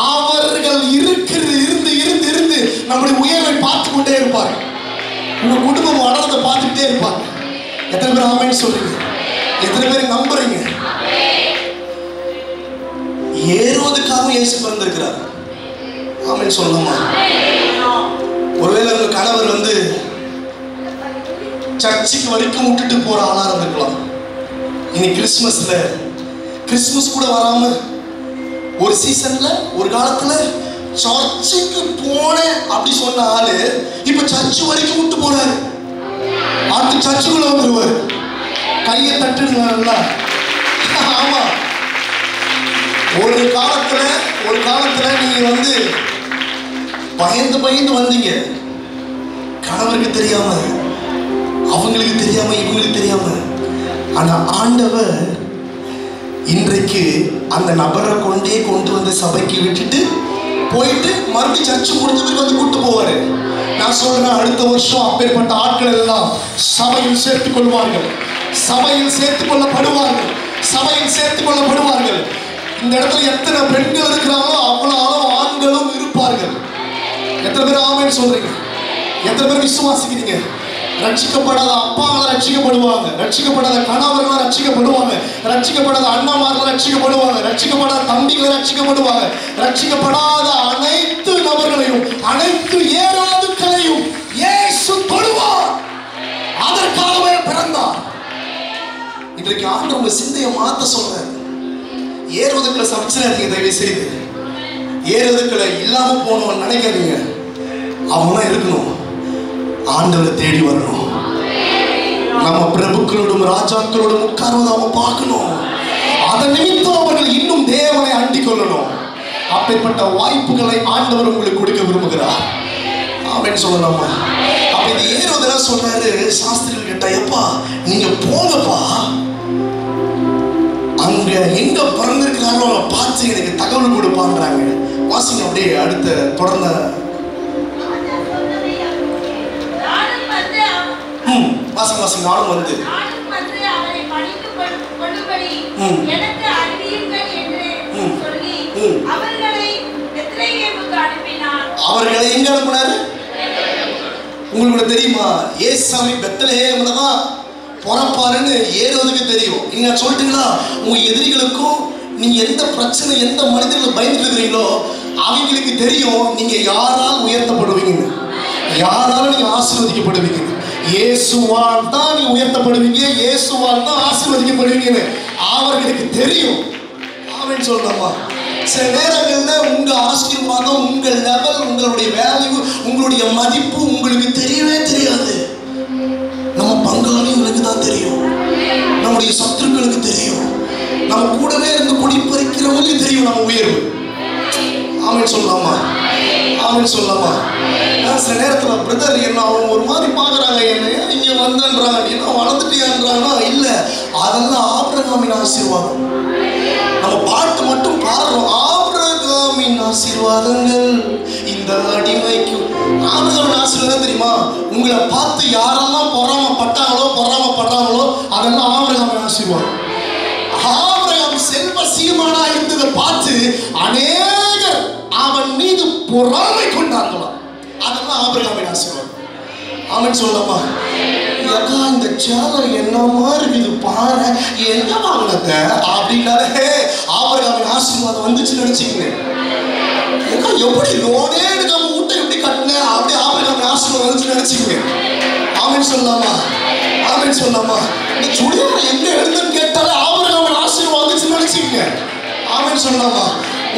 அவர்கள் இருந்து இருந்து இருந்து நம்முடைய உயர்வை பார்த்து கொண்டே இருப்பார். உங்க குடும்பம் வளர்றதை பார்த்துக்கிட்டே இருப்பாங்க. எத்தனை பேர் ஆமென் சொல்றீங்க? எத்தனை பேர் நம்புறீங்க? ஏறுவதற்காகவும் இயேசு பிறந்திருக்கிறார். ஆமென் சொல்லலாமா? ஒருவேளை உங்க கணவர் வந்து சர்ச்சுக்கு வரைக்கும் விட்டுட்டு போற ஆளா இருந்திருக்கலாம். இனி கிறிஸ்மஸ் கூட வராம ஒரு சீசன்ல ஒரு காலத்துல சர்ச்சுக்கு போனேன் அப்படி சொன்ன ஆளு இப்ப சர்ச்சு வரைக்கும் விட்டு போறாரு. அடுத்து சர்ச்சுக்குள்ள வந்துருவாரு. கையை தட்டுங்க. ஆமா, ஒரு காலத்துல நீங்க வந்து பயந்து வந்தீங்க. கணவருக்கு தெரியாம, அவங்களுக்கு தெரியாம, இவங்களுக்கு தெரியாம. ஆனா ஆண்டவர் இன்றைக்கு அந்த நபரை கொண்டு வந்து சபைக்கு விட்டுட்டு போயிட்டு மறுபடியும் சர்ச்சு முடிஞ்சதுக்கு வந்து கூட்டு போவாரு. நான் சொல்றேன், அடுத்த வருஷம் அப்பேற்பட்ட ஆட்கள் எல்லாம் சபையில் சேர்த்துக் கொள்வார்கள். இந்த இடத்துல எத்தனை பெண்கள் இருக்கிறாங்களோ அவ்வளவு அளவு ஆண்களும் இருப்பார்கள். எத்தனை பேர் ஆமென் சொல்றீங்க? எத்தனை பேர் விசுவாசிக்கிறீங்க? ரட்சிக்கப்படாத அப்பாங்கள் ரட்சிக்கப்படுவாங்க, ரட்சிக்கப்படாத கணவர்கள் ரட்சிக்கப்படுவாங்க, ரட்சிக்கப்படாத அண்ணாமார்கள் ரட்சிக்கப்படுவாங்க, ரட்சிக்கப்படாத தம்பிகள் ரட்சிக்கப்படுவாங்க. ரட்சிக்கப்படாத அனைத்து நபர்களையும், அனைத்து ஏராதுக்களையும் இயேசு தொடுவார். அதற்காகவே பிறந்தார். இன்றைக்கு ஆண்டவர் உங்க சிந்தையை மாத்த சொல்றாரு. ஏறுவதுக்களை சமைச்சிடாதீங்க. தயவு செய்து ஏறுவதுக்களை இல்லாம போகணும்னு நினைக்காதீங்க. அவனா இருக்கணும். ஆண்டவரை தேடி வரணும். நம்ம பிரபுக்களோடும் ராஜாக்களோடும் உட்கார்வதை அவன் பார்க்கணும். அதன் நிமித்தம் அவர்கள் இன்னும் தேவனை அண்டிக் கொள்ளணும். அப்பேற்பட்ட வாய்ப்புகளை ஆண்டவர் உங்களுக்கு கொடுக்க விரும்புகிறார். ஆமென் சொல்லலாமா? அப்ப இந்த ஏறுவதெல்லாம் சொன்னாரு. சாஸ்திரிகள் கேட்டா, எப்பா நீங்க போங்கப்பா, அங்க எங்க பிறந்திருக்கிறாங்களோ அவங்களை பார்த்து எனக்கு தகவல் கொடுப்பான்றாங்க. வாசிங்க அப்படியே அடுத்த தொடர்ந்த வாசிங்க. நானும் வந்து அவரை பணிந்து கொள்ளும்படி எனக்கு அறிவியுங்கள் என்று சொல்லி அவர்களை பெத்லகேமுக்கு அனுப்பினார். அவர்களை எங்க அனுப்பினாரு? உங்களுக்கு தெரியுமா? ஏசாமி பெத்லகேம்ல தான் பிறப்பாருன்னு ஏறுவதுக்கு தெரியும். நீங்க சொல்லிட்டீங்களா? உங்க எதிரிகளுக்கும் நீங்க எந்த பிரச்சனை, எந்த மனிதர்கள் பயந்துட்டு இருக்கிறீங்களோ அவங்களுக்கு தெரியும் நீங்க யாரால் உயர்த்தப்படுவீங்க, யாராலும் நீங்க ஆசீர்வதிக்கப்படுவீங்க. இயேசுவால் தான் நீ உயர்த்தப்படுவீங்க, இயேசுவால் தான் ஆசீர்வதிக்கப்படுவீங்கன்னு அவர்களுக்கு தெரியும். ஆமென் சொல்லலாமா? சில நேரங்களில் உங்க ஆசீர்வாதம், உங்க லெவல், உங்களுடைய வேல்யூ, உங்களுடைய மதிப்பு உங்களுக்கு தெரியவே தெரியாது. நம்ம பங்காளிகளுக்கு தான் தெரியும், நம்முடைய சத்துருக்களுக்கு தெரியும், நம்ம கூடவே இருந்து குடிப்பறிக்கிறவங்களுக்கு தெரியும் நம்ம உயர்வு. ஆமென் சொல்லலாமா? ஆமென் சொல்லலாமா? சில நேரத்தில் பிரதர் என்ன அவங்க ஒரு மாதிரி பார்க்குறாங்க, என்ன இங்கே வந்தன்றாங்க, என்ன வளர்ந்துட்டியான்றாங்கன்னா இல்லை, அதெல்லாம் ஆபிரகாமின் ஆசீர்வாதம். நம்ம பாட்டு மட்டும் பாடுறோம், ஆபிரகாமின் ஆசீர்வாதங்கள் இந்த அடிமைக்கு. ஆபிரகாமின் ஆசீர்வாதம் தெரியுமா? உங்களை பார்த்து யாரெல்லாம் பொறாமப்படுறாங்களோ அதெல்லாம் ஆபிரகாமின் ஆசீர்வாதம். ஆபிரகாம் செல்வ சீமானா இருந்ததை பார்த்து அநேகர் அவன் மீது பொறாமை கொண்டார்களாம். அதெல்லாம் ஆபிரகாமின் ஆசீர்வாதம். ஆமென் சொல்லலாமா? இந்த சேலை என்னமா இருக்குது பாரு, என்ன வாங்கினத அப்படின்னாலே ஆபிரகாமின் ஆசீர்வாதம் வந்துச்சு நினைச்சுக்கங்க. எப்படி லோனே எடுக்காம வீட்டை எப்படி கட்டின அப்படி ஆபிரகாமின் ஆசீர்வாதம் வந்துச்சு நினைச்சுக்கங்க. ஆமென் சொல்லலாமா? ஆமென் சொல்லலாமா? நீ சுடிதார் எங்க எடுத்துன்னு கேட்டாலே ஆபிரகாமின் ஆசீர்வாதம் வந்துச்சு நினைச்சுக்கங்க. ஆமென் சொல்லலாமா?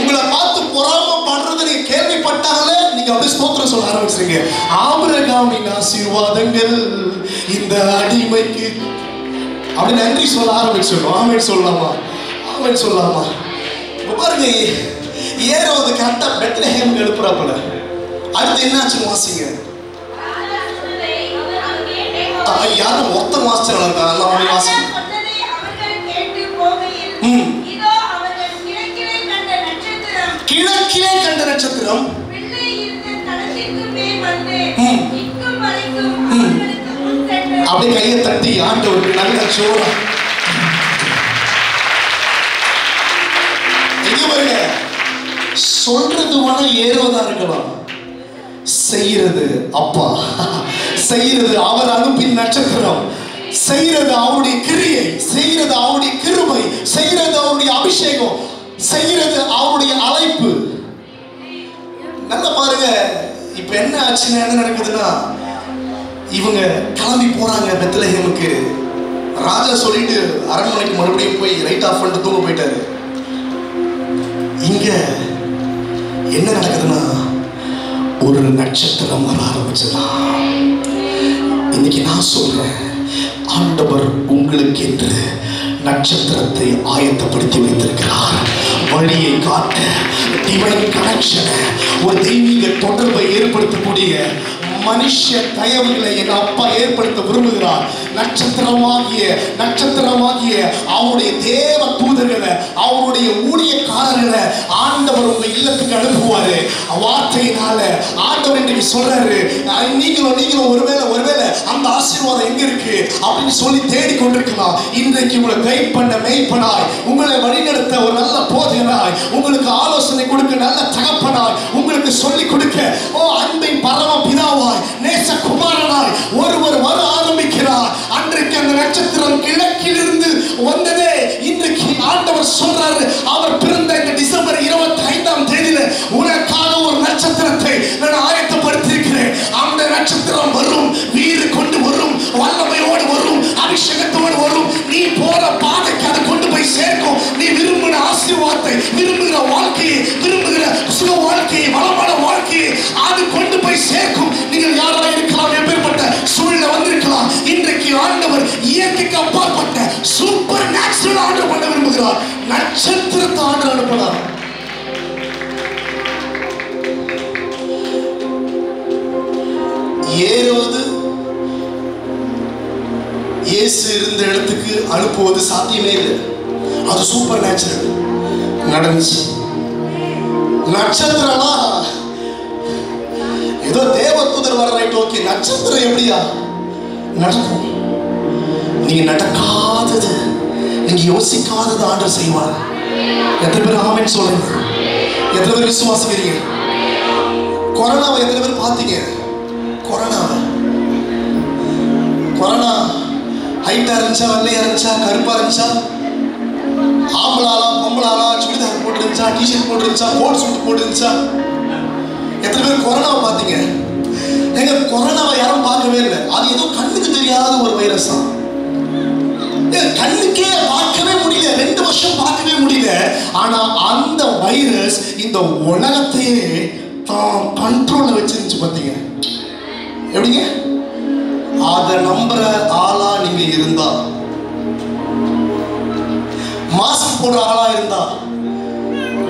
உங்களை பார்த்து பொறாம பண்றதை நீங்க கேள்விப்பட்டாலே நீங்க அப்படியே ஸ்தோத்திரம் சொல்ல ஆரம்பிச்சிருங்க. ஆபிரகாமின் ஆசீர்வாதங்கள் இந்த அடிமைக்கு அப்படி நன்றி சொல்ல ஆரம்பிச்சிடும். ஆமென் சொல்லலாமா? ஆமென் சொல்லலாமா? இப்ப பாருங்க, ஏறுவது கரெக்டா பெத்லகேம் எழுப்புறாப்புல. அடுத்து என்னாச்சு வாசிங்க. யாரும் மொத்தம் வாசிச்சாங்க. வாசிங்க. கிழக்கிலே கண்ட நட்சத்திரம் அப்படியே கையை தட்டி ஆண்டவருக்கு நல்ல சோழ சொல்றது வேணா ஏறுவதா இருக்கலாம், செய்யறது அப்பா, செய்யறது அவர் அனுப்பின் நட்சத்திரம், செய்யறது அவருடைய கிரியை, செய்யறது அவருடைய கிருபை, செய்யறது அவருடைய அபிஷேகம், செய்யறது அவருடைய அழைப்பு. நல்லா பாருங்க. இப்ப என்ன ஆச்சுன்னா என்ன நடக்குதுன்னா, இவங்க கிளம்பி போறாங்க பெத்லஹேமுக்கு. ராஜா சொல்லிட்டு அரண்மனைக்கு மறுபடியும் போய் ரைட் ஆஃப் பண்ணிட்டு தூங்க போயிட்டாரு. இங்க என்ன நடக்குதுன்னா ஒரு நட்சத்திரம் வர ஆரம்பிச்சதான். இன்னைக்கு நான் சொல்றேன், ஆண்டவர் உங்களுக்கு என்று நட்சத்திரத்தை ஆயத்தப்படுத்தி வைத்திருக்கிறார். வழியை காட்ட, டிவைன் கனெக்ஷன், ஒரு தெய்வீக தொடர்பை ஏற்படுத்தக்கூடிய மனுஷ தயவுகளை என் அப்பா ஏற்படுத்த விரும்புகிறார். நட்சத்திரமாகிய அவருடைய தேவ தூதர்களை, அவருடைய ஊழியக்காரர்களை ஆண்டவர் உங்க இல்லத்துக்கு அனுப்புவாரு. வார்த்தையினால ஆண்டவர் இன்றைக்கு சொல்றாரு, நீங்களும் ஒருவேளை அந்த ஆசீர்வாதம் எங்க இருக்கு அப்படின்னு சொல்லி தேடி கொண்டிருக்கலாம். இன்றைக்கு உங்களை கைட் பண்ண மெய்ப்பனாய், உங்களை வழிநடத்த ஒரு நல்ல போதகனாய், உங்களுக்கு ஆலோசனை கொடுக்க நல்ல தகப்பனாய், உங்களுக்கு சொல்லிக் கொடுக்க அன்பின் பரம பிதாவாய், நேசகுமாரனாய் ஒருவர் வர ஆரம்பிக்கிறார். அன்றைக்கு அந்த நட்சத்திரம் கிழக்கிலிருந்து வந்ததே. இன்றைக்கு ஆண்டவர் சொல்றாரு, அவர் பிறந்த இந்த டிசம்பர் 25ஆம் தேதியில உனக்காக ஒரு நட்சத்திரத்தை நான் ஆயத்தப்படுத்தியிருக்கிறேன். அந்த நட்சத்திரம் வரும், வீடு கொண்டு வரும், வல்லமையோடு வரும், அபிஷேகத்தோடு வரும். நீ போற பாதைக்கு அது கொண்டு போய் சேர்க்கும். நீ விரும்பின ஆசீர்வாதத்தை, விரும்புகிற வாழ்க்கையை, விரும்புகிற சுக வாழ்க்கையை, வளமான வாழ்க்கையை அது கொண்டு போய் சேர்க்கும். நீங்கள் யாராக இருக்கலாம், எப்பேற்பட்ட சூழ்நிலை வந்திருக்கலாம், இன்றைக்கு ஆண்டவர் இயற்கைக்கு அப்பாற்பட்ட சூப்பர் நேச்சுரல் ஆர்டர் பண்ண விரும்புகிறார். நட்சத்திரத்தை ஆர்டர் அனுப்பலாம். ஏரோது இயேசு இருந்த இடத்துக்கு அனுப்புவது சாத்தியமே இல்லை. அது சூப்பர் நேச்சுரல் நடந்துச்சு. நட்சத்திரமா ஏதோ தேவதூதர் வர ரைட், ஓகே. நட்சத்திரம் எப்படியா நடக்கும்? நீங்க நடக்காதது, நீங்க யோசிக்காதது ஆண்டவர் செய்வார். எத்தனை பேர் ஆமென் சொல்லுங்க? எத்தனை பேர் விசுவாசிக்கிறீங்க? கொரோனாவை எத்தனை பேர் பார்த்தீங்க? கொரோனா ஹைட்டா இருந்துச்சா, வெள்ளையா இருந்துச்சா, கருப்பா இருந்துச்சா, ஆம்பளாலா பொம்பளாலா, சுடிதார் போட்டு இருந்துச்சா, டிஷர்ட் போட்டு இருந்துச்சா, கோட் சூட் போட்டு இருந்துச்சா? எத்தனை பேர் கொரோனாவை பார்த்தீங்க? எங்க கொரோனாவை யாரும் பார்க்கவே இல்லை. அது ஏதோ கண்ணுக்கு தெரியாத ஒரு வைரஸ் தான். கண்ணுக்கே பார்க்கவே முடியல, 2 வருஷம் பார்க்கவே முடியல. ஆனா அந்த வைரஸ் இந்த உலகத்தையே தான் கண்ட்ரோல்ல வச்சிருந்துச்சு. பார்த்தீங்க எப்படிங்க? அதை நம்புற ஆளா நீங்க இருந்தா, மாஸ்க் போடுற ஆளா இருந்தா,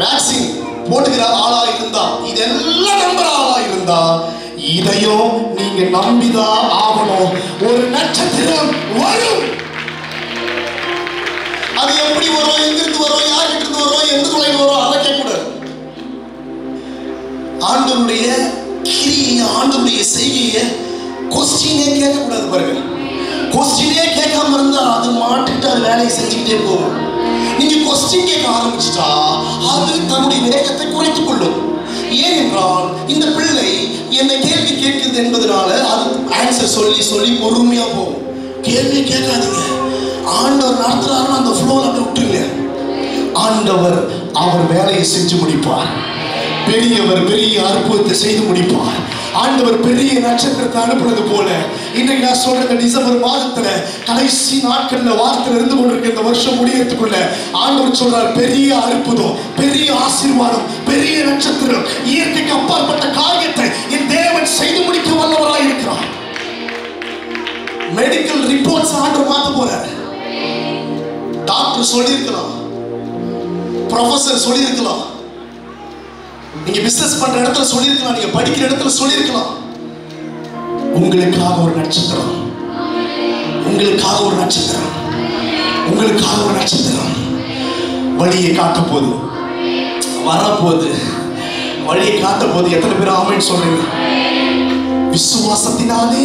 வேக்சின் போட்டுக்கிற ஆளா இருந்தா, இதெல்லாம் நம்புற ஆளா இருந்தா, இதையும் நீங்க நம்பிதான் ஆகணும். ஒரு நட்சத்திரம் வரும். அது எப்படி வரும், எங்கிருந்து வரும், யார்கிட்ட இருந்து வரும், எந்த தொலைவில் வரும், அதை கேட்கக்கூடாது. ஆண்டவருடைய கிரியை, ஆண்டவருடைய செய்கையை கொஸ்டினே கேட்கக்கூடாது. பாருங்க, கொஸ்டினே கேட்காம இருந்தா அது மாட்டிட்டு அது வேலையை செஞ்சுக்கிட்டே போகும். நீங்க கொஸ்டின் கேட்க ஆரம்பிச்சுட்டா அது தன்னுடைய வேகத்தை குறைத்துக் கொள்ளும். ஏனென்றால் இந்த பிள்ளை என்னை கேள்வி கேட்கிறது என்பதனால அது ஆன்சர் சொல்லி சொல்லி பொறுமையா போகும். கேள்வி கேட்காதீங்க, ஆண்டவர் நடத்துறாருன்னு அந்த ஃப்ளோல அப்படி விட்டுருங்க. ஆண்டவர் அவர் வேலையை செஞ்சு முடிப்பார். பெரியவர் பெரிய அற்புதத்தை செய்து முடிப்பார். ஆண்டவர் பெரிய நட்சத்திரத்தை அனுப்புறது போல இன்னைக்கு நான் சொல்ற டிசம்பர் மாதத்துல கடைசி நாட்கள்ல வாரத்துல இருந்து கொண்டிருக்க இந்த வருஷம் முடியறதுக்குள்ள ஆண்டவர் சொல்றார், பெரிய அற்புதம், பெரிய ஆசீர்வாதம், பெரிய நட்சத்திரம், இயற்கைக்கு அப்பாற்பட்ட காரியத்தை என் தேவன் செய்து முடிக்க வல்லவராய் இருக்கிறார். மெடிக்கல் ரிப்போர்ட்ஸ் ஆண்டவர் மாத்த போறார். டாக்டர் சொல்லியிருக்கலாம், ப்ரொஃபசர் சொல்லியிருக்கலாம், நீங்க பிசினஸ் பண்ற இடத்துல சொல்லியிருக்கலாம், நீங்க படிக்கிற இடத்துல சொல்லியிருக்கலாம். உங்களுக்காக ஒரு நட்சத்திரம், உங்களுக்காக ஒரு நட்சத்திரம், உங்களுக்காக ஒரு நட்சத்திரம் வழியை காட்ட போது, வரப்போது, வழியை காட்ட போது. எத்தனை பேர் ஆமென் சொல்றீங்க? விசுவாசத்தினாலே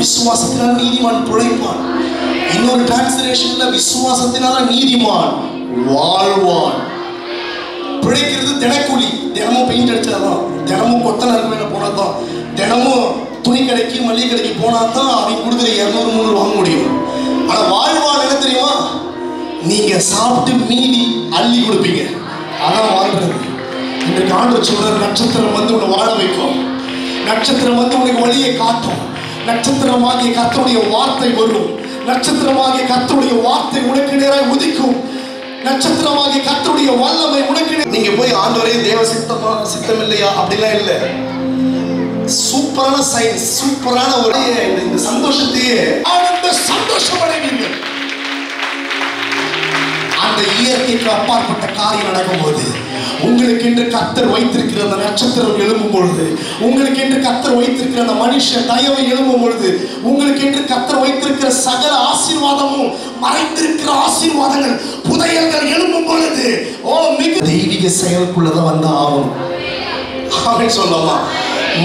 விசுவாசத்தினால் நீதிமான் பிழைப்பான். இன்னொரு டிரான்ஸ்லேஷன்ல விசுவாசத்தினால நீதிமான் வாழ்வான். பிழைக்கிறது தினக்கூலி. தினமும் பெயிண்ட் அடிச்சாதான், தினமும் கொத்தனார் மேல போனாதான், தினமும் துணி கடைக்கு மல்லிகை கடைக்கு போனாதான் அவங்க கொடுக்குற 200-300 வாங்க முடியும். ஆனா வாழ்வான் என்ன தெரியுமா? நீங்க சாப்பிட்டு மீதி அள்ளி கொடுப்பீங்க. அதான் வாழ்றது. இன்றைக்கு ஆண்டவர் சொல்ற நட்சத்திரம் வந்து உன்னை வாழ வைக்கும். நட்சத்திரம் வந்து உனக்கு வழியை காட்டும். நட்சத்திரமாகிய கர்த்தருடைய வார்த்தை வரும். நட்சத்திரமாகிய கர்த்தருடைய வார்த்தை உனக்கு நேராக உதிக்கும். நட்சத்திரமாகிய கர்த்தருடைய வல்லமை உனக்கு. நீங்க போய் ஆண்டவரே தேவ சித்தம் இல்லையா அப்படிலாம் இல்லை. சூப்பரான சயின்ஸ், சூப்பரான ஒரு இந்த சந்தோஷத்தையே ஆனந்த சந்தோஷம் அடைவீர்கள். அந்த இயற்கைக்கு அப்பாற்பட்ட காரியம் நடக்கும்போது, உங்களுக்கு என்று கர்த்தர் வைத்திருக்கிற அந்த நட்சத்திரம் எழும்பும் பொழுது, உங்களுக்கு என்று கர்த்தர் வைத்திருக்கிற அந்த மனுஷன் தயவை எழும்பும் பொழுது, உங்களுக்கு என்று கர்த்தர் வைத்திருக்கிற சகல ஆசீர்வாதமும், மறைந்திருக்கிற ஆசீர்வாதங்கள், புதையல்கள் எழும்பும் பொழுது, மிக தெய்வீக செயலுக்குள்ளதான் வந்து ஆகும். ஆமென் சொல்லலாமா?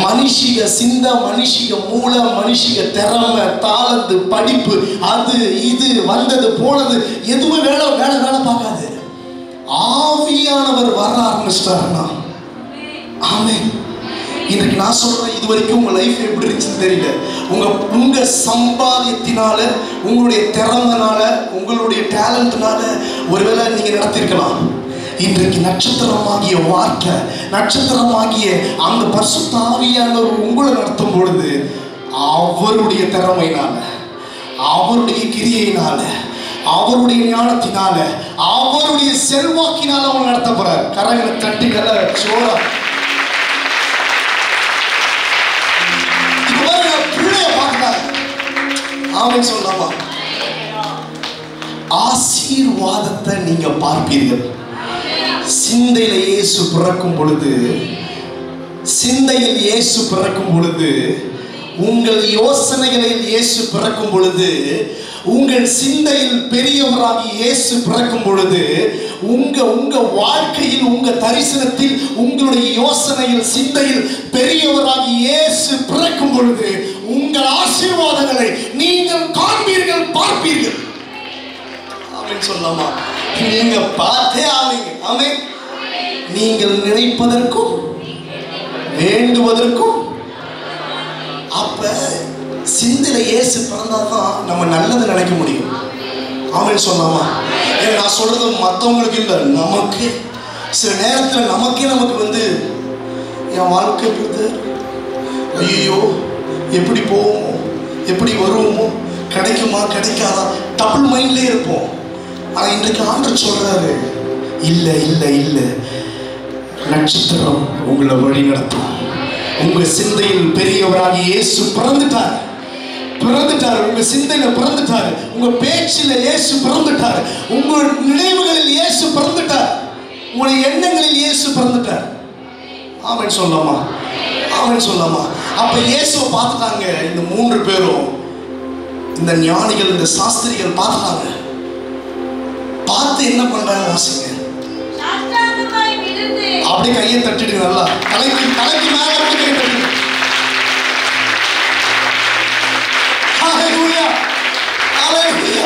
மனுஷிக சிந்த, மனுஷிக மூளை, மனுஷிக திறமை, தாளந்து, படிப்பு, அது இது வந்தது போனது எதுவும் வேலை பார்க்காது. ஆவியானவர் வர ஆரம்பிச்சிட்டாருன்னா, ஆமென். இன்னைக்கு நான் சொல்றேன், இது வரைக்கும் உங்க லைஃப் எப்படி இருந்துச்சுன்னு தெரியல. உங்க சம்பாதியத்தினால, உங்களுடைய திறமைனால, உங்களுடைய டேலண்ட்னால ஒருவேளை நீங்க நடத்திருக்கலாம். இன்றைக்கு நட்சத்திரமாகிய வார்த்தை, நட்சத்திரமாகிய அந்த பரிசுத்த ஆவியானவர் உங்களை நடத்தும் பொழுது, அவருடைய திறமையினால, அவருடைய கிரியையினால, அவருடைய ஞானத்தினால, அவருடைய செல்வாக்கினால அவங்க நடத்த போறார். கரங்களை தட்டிகளை சோழா பிள்ளைய பார்க்கிறார். ஆமென் சொல்லலாமா? ஆசீர்வாதத்தை நீங்க பார்ப்பீர்கள். சிந்தையில இயேசு பிறக்கும் பொழுது, சிந்தையில் இயேசு பிறக்கும் பொழுது, உங்கள் யோசனைகளில் இயேசு பிறக்கும் பொழுது, உங்கள் சிந்தையில் பெரியவராகி இயேசு பிறக்கும் பொழுது, உங்க வாழ்க்கையில், உங்க தரிசனத்தில், உங்களுடைய யோசனையில், சிந்தையில் பெரியவராகி இயேசு பிறக்கும் பொழுது, உங்கள் ஆசீர்வாதங்களை நீங்கள் காண்பீர்கள், பார்ப்பீர்கள். ஆமென் சொல்லலாமா? நீங்க பார்த்தே ஆவீங்க. ஆமென். நீங்கள் நினைப்பதற்கும் வேண்டுவதற்கும். அப்ப சிந்தையில இயேசு பிறந்தாதான் நம்ம நல்லது நினைக்க முடியும். ஆமென் சொல்லலாமா? ஏன்னா நான் சொல்றது மற்றவங்களுக்கு இல்லை, நமக்கு. சில நேரத்தில் நமக்கு வந்து என் வாழ்க்கை பொறுத்து ஐயோ எப்படி போவோமோ, எப்படி வருவோமோ, கிடைக்குமா கிடைக்காதா, டபுள் மைண்ட்லேயே இருப்போம். ஆனால் இன்றைக்கு ஆண்டவர் சொல்றாரு, இல்லை இல்லை இல்லை, நட்சத்திரம் உங்களை வழி நடத்தும். உங்க சிந்தையில் பெரியவராகி இயேசு பிறந்துட்டார். உங்க சிந்தையில பிறந்துட்டார். உங்க பேச்சில் இயேசு பிறந்துட்டார். உங்க நினைவுகளில் இயேசு பிறந்துட்டார். உங்களுடைய எண்ணங்களில் இயேசு பிறந்துட்டார். ஆமென் சொல்லலாமா? ஆமென் சொல்லலாமா? அப்ப இயேசுவை பார்த்துட்டாங்க இந்த 3 பேரும். இந்த ஞானிகள், இந்த சாஸ்திரிகள் பார்த்துட்டாங்க. பார்த்து என்ன பண்றாங்க வாசிங்க. அப்படியே கையை தட்டிடு, நல்லா தலைக்கு மேல கை தட்டிடு. ஹalleluya, ஹalleluya.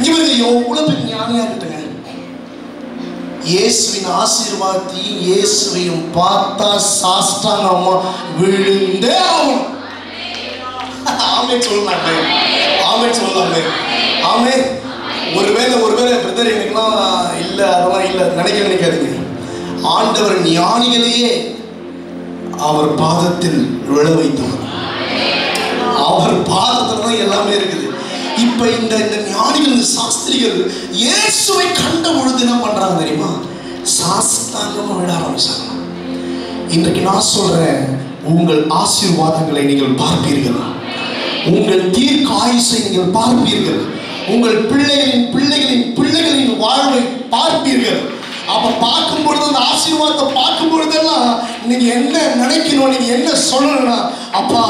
இவங்க எவ்வளவு பெரிய ஞானியா இருக்காங்க. இயேசுவின் ஆசீர்வாதத்தையும் இயேசுவையும் பார்த்தா சாஷ்டாங்கமா விழுந்தே ஆகும். ஆமென் சொல்லலாங்க. ஆமென் சொல்லலாங்க. ஆமென். ஒருவேளை பிரதர் எனக்குலாம் இல்லை, அதெல்லாம் இல்லை நினைக்காதீங்க. ஆண்டவர் ஞானிகளையே அவர் பாதத்தில் விழ வைத்தவர். அவர் பாதத்தில் தான் எல்லாமே இருக்குது. இப்ப இந்த ஞானிகள், இந்த சாஸ்திரிகள் இயேசுவை கண்ட பொழுது என்ன பண்றாங்க தெரியுமா? சாஸ்தாங்கமா விட ஆரம்பிச்சாங்க. இன்றைக்கு நான் சொல்றேன், உங்கள் ஆசீர்வாதங்களை நீங்கள் பார்ப்பீர்கள். உங்கள் தீர்க்க ஆயுசை நீங்கள் பார்ப்பீர்கள். உங்கள் பிள்ளைகளின் வாழ்வை பார்ப்பீர்கள். அப்ப பார்க்கும் பொழுது, அந்த ஆசீர்வாதத்தை பார்க்கும் பொழுதெல்லாம் நீங்க என்ன நினைக்கணும், நீங்க என்ன சொல்லணும்னா, அப்பா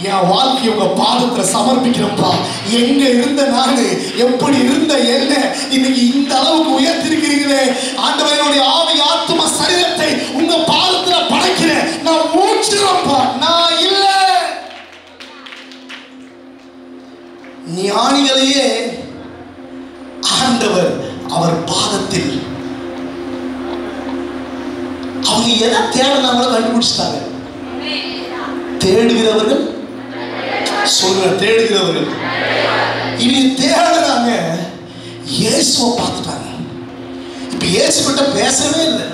என் வாழ்க்கையை உங்க பாதத்துல சமர்ப்பிக்கிறப்பா. எங்க இருந்த நானு, எப்படி இருந்த என்ன, இன்னைக்கு இந்த அளவுக்கு உயர்த்திருக்கிறீங்களே ஆண்டவருடைய ஆவி ஆத்தும சரீரத்தை உங்க பாதத்துல படைக்கிறேன். நான் ஊற்றுறப்பா, நான் இல்ல. ஞானிகளையே ஆண்டவர் அவர் பாதத்தில் அவங்க எதை தேடினாங்களோ கண்டுபிடிச்சிட்டாங்க. தேடுகிறவர்கள் சொல்லுங்க, தேடுகிறவர்கள். இவங்க தேடுறாங்க, இயேசுவை பார்த்துட்டாங்க. இப்ப இயேசு கிட்ட பேசவே இல்லை.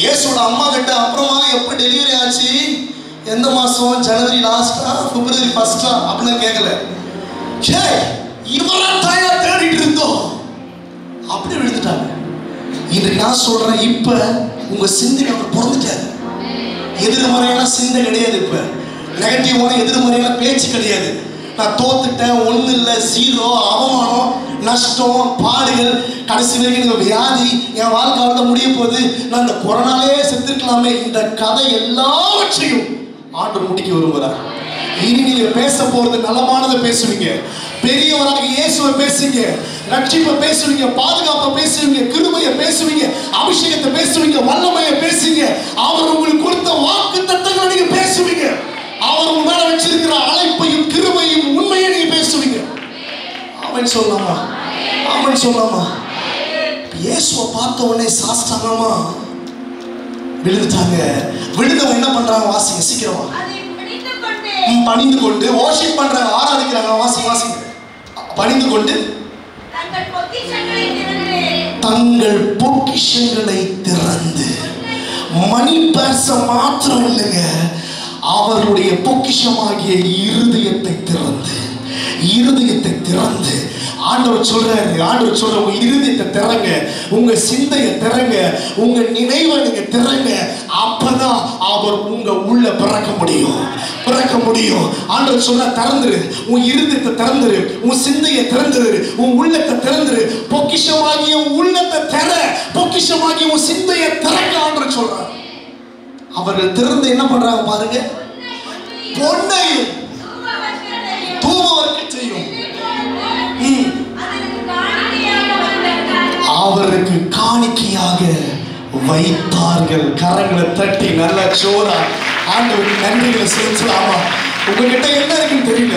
இயேசுவோட அம்மா கிட்ட அப்புறமா எப்போ டெலிவரி ஆச்சு, எந்த மாதம், ஜனவரி லாஸ்டா பிப்ரவரி ஃபர்ஸ்டா அப்படின்னு கேட்கல. சே இவரா தாயா தேடிட்டு இருந்தோம் அப்படி விழுந்துட்டாங்க. இன்றைக்கு நான் சொல்றேன், இப்ப உங்க சிந்தை அவர் பிறந்துட்டாரு. எதிர்மறையான சிந்தை கிடையாது, இப்ப நெகட்டிவான எதிர்மறையான பேச்சு கிடையாது. நான் தோத்துட்டேன், ஒண்ணு இல்லை, ஜீரோ, அவமானம், நஷ்டம், பாடுகள், கடைசி வரைக்கும் எனக்கு வியாதி, என் வாழ்க்கை முடிய போகுது, நான் இந்த கொரோனாலே செத்துருக்கலாமே, இந்த கதை எல்லாவற்றையும் ஆண்டவர் முடிக்க விரும்புகிறார். இனி நீங்க பேச போறது நலமானதை பேசுவீங்க, பெரியவராக இயேசுவை பேசுவீங்க, ரட்சிப்பை பேசுவீங்க, பாதுகாப்பை பேசுவீங்க, கிருபையை பேசுவீங்க, அபிஷேகத்தை பேசுவீங்க, வல்லமையை பேசுவீங்க, அவர் உங்களுக்கு கொடுத்த வாக்கு தத்தங்களை நீங்க பேசுவீங்க, அவர் உங்க மேல வச்சிருக்கிற அழைப்பையும் கிருபையும் உண்மையை நீங்க பேசுவீங்க. அவன் சொல்லாமா, அவன் சொல்லாமா. இயேசுவை பார்த்த உடனே சாஸ்தாங்கமா விழுந்துட்டாங்க. விழுந்தவங்க என்ன பண்றாங்க? வாசிங்க சீக்கிரமா. பணிந்து கொண்டு வர்ஷிப் பண்றாங்க, ஆராதிக்கிறாங்க. வாசிங்க வாசிங்க. பணிந்து கொண்டு தங்கள் பொக்கிஷங்களை திறந்து, மணி பேச மாத்திரம் இல்லைங்க, அவருடைய பொக்கிஷமாகிய இருதயத்தை திறந்து, இருதயத்தை திறந்து ஆண்டவர் சொல்றாரு, ஆண்டவர் சொல்ற உங்க இருதயத்தை திறங்க, உங்க சிந்தையை திறங்க, உங்க நினைவை நீங்க திறங்க, அப்பதான் அவர் உங்க உள்ள பிறக்க முடியும், பிறக்க முடியும். ஆண்டவர் சொல்ற திறந்துரு, உன் இருதயத்தை திறந்துரு, உன் சிந்தையை திறந்துரு, உன் உள்ளத்தை திறந்துரு, பொக்கிஷமாகிய உள்ளத்தை திற, பொக்கிஷமாகிய உன் சிந்தையை திறங்க ஆண்டவர் சொல்றார். அவர்கள் திறந்து என்ன பண்றாங்க பாருங்க, பொன்னையும் தூபவர்க்கத்தையும் அவருக்கு காணிக்கையாக வைத்தார்கள். கரங்களை தட்டி நல்லா சோரா ஆண்டவருக்கு நன்றிகளை செலுத்தலாமா? உங்ககிட்ட என்ன இருக்குன்னு தெரியல,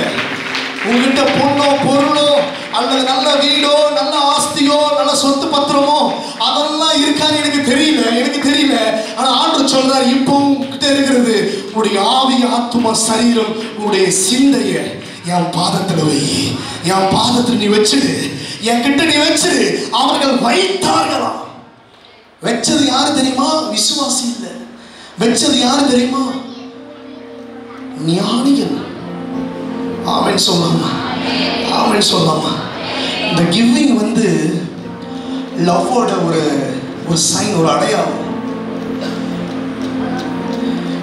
உங்ககிட்ட பொண்ணோ பொருளோ அல்லது நல்ல வீடோ நல்ல ஆஸ்தியோ நல்ல சொத்து பத்திரமோ அதெல்லாம் இருக்கான்னு எனக்கு தெரியல, எனக்கு தெரியல. ஆனா ஆண்டவர் சொல்றாரு, இப்போ உங்ககிட்ட இருக்கிறது உன்னுடைய ஆவி, ஆத்மா, சரீரம், உன்னுடைய சிந்தைய என் பாதத்துல வை, என் பாதத்துல நீ வச்சிடு, என் கிட்ட நீ வச்சிடு. அவர்கள் வைத்தார்களாம். வச்சது யாரு தெரியுமா? விசுவாசி இல்லை. வச்சது யாரு தெரியுமா? ஞானிகள். ஆமென் சொல்லாமா, ஆமென் சொல்லாமா. இந்த கிவிங் வந்து லவ்வோட ஒரு சைன், ஒரு அடையாளம்.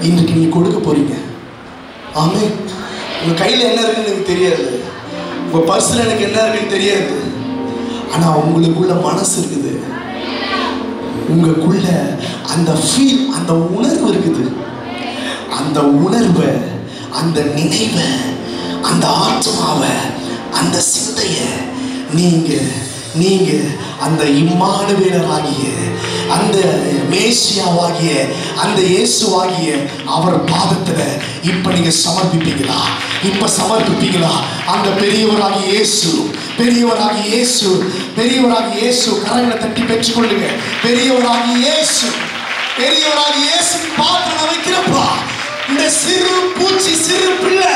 இன்றைக்கு நீங்க கொடுக்க போறீங்க. ஆமென். உங்க கையில என்ன இருக்குன்னு எனக்கு தெரியாது, உங்க பர்ஸ்ல எனக்கு என்ன இருக்குன்னு தெரியாது, ஆனா உங்களுக்குள்ள மனசு இருக்குது, உங்களுக்குள்ள அந்த ஃபீல், அந்த உணர்வு இருக்குது. அந்த உணர்வை, அந்த நினைவை, அந்த ஆத்மாவை, அந்த சிந்தையை நீங்க அந்த இம்மானுவேலராகிய, அந்த மேசியாவாகிய, அந்த இயேசுவாகிய அவர் பாதத்துல இப்ப நீங்க சமர்ப்பிப்பீங்களா? இப்ப சமர்ப்பிப்பீங்களா? அந்த பெரியவராகிய இயேசு, பெரியவராகிய இயேசு, பெரியவராகிய இயேசு, கரங்களை தட்டி பெற்றுக்கொள்ளுங்க. பெரியவராகிய இயேசு, பெரியவராகிய இயேசு பாத்திரம் வைக்கிறப்பா, இந்த சிறு பூச்சி, சிறு பிள்ளை,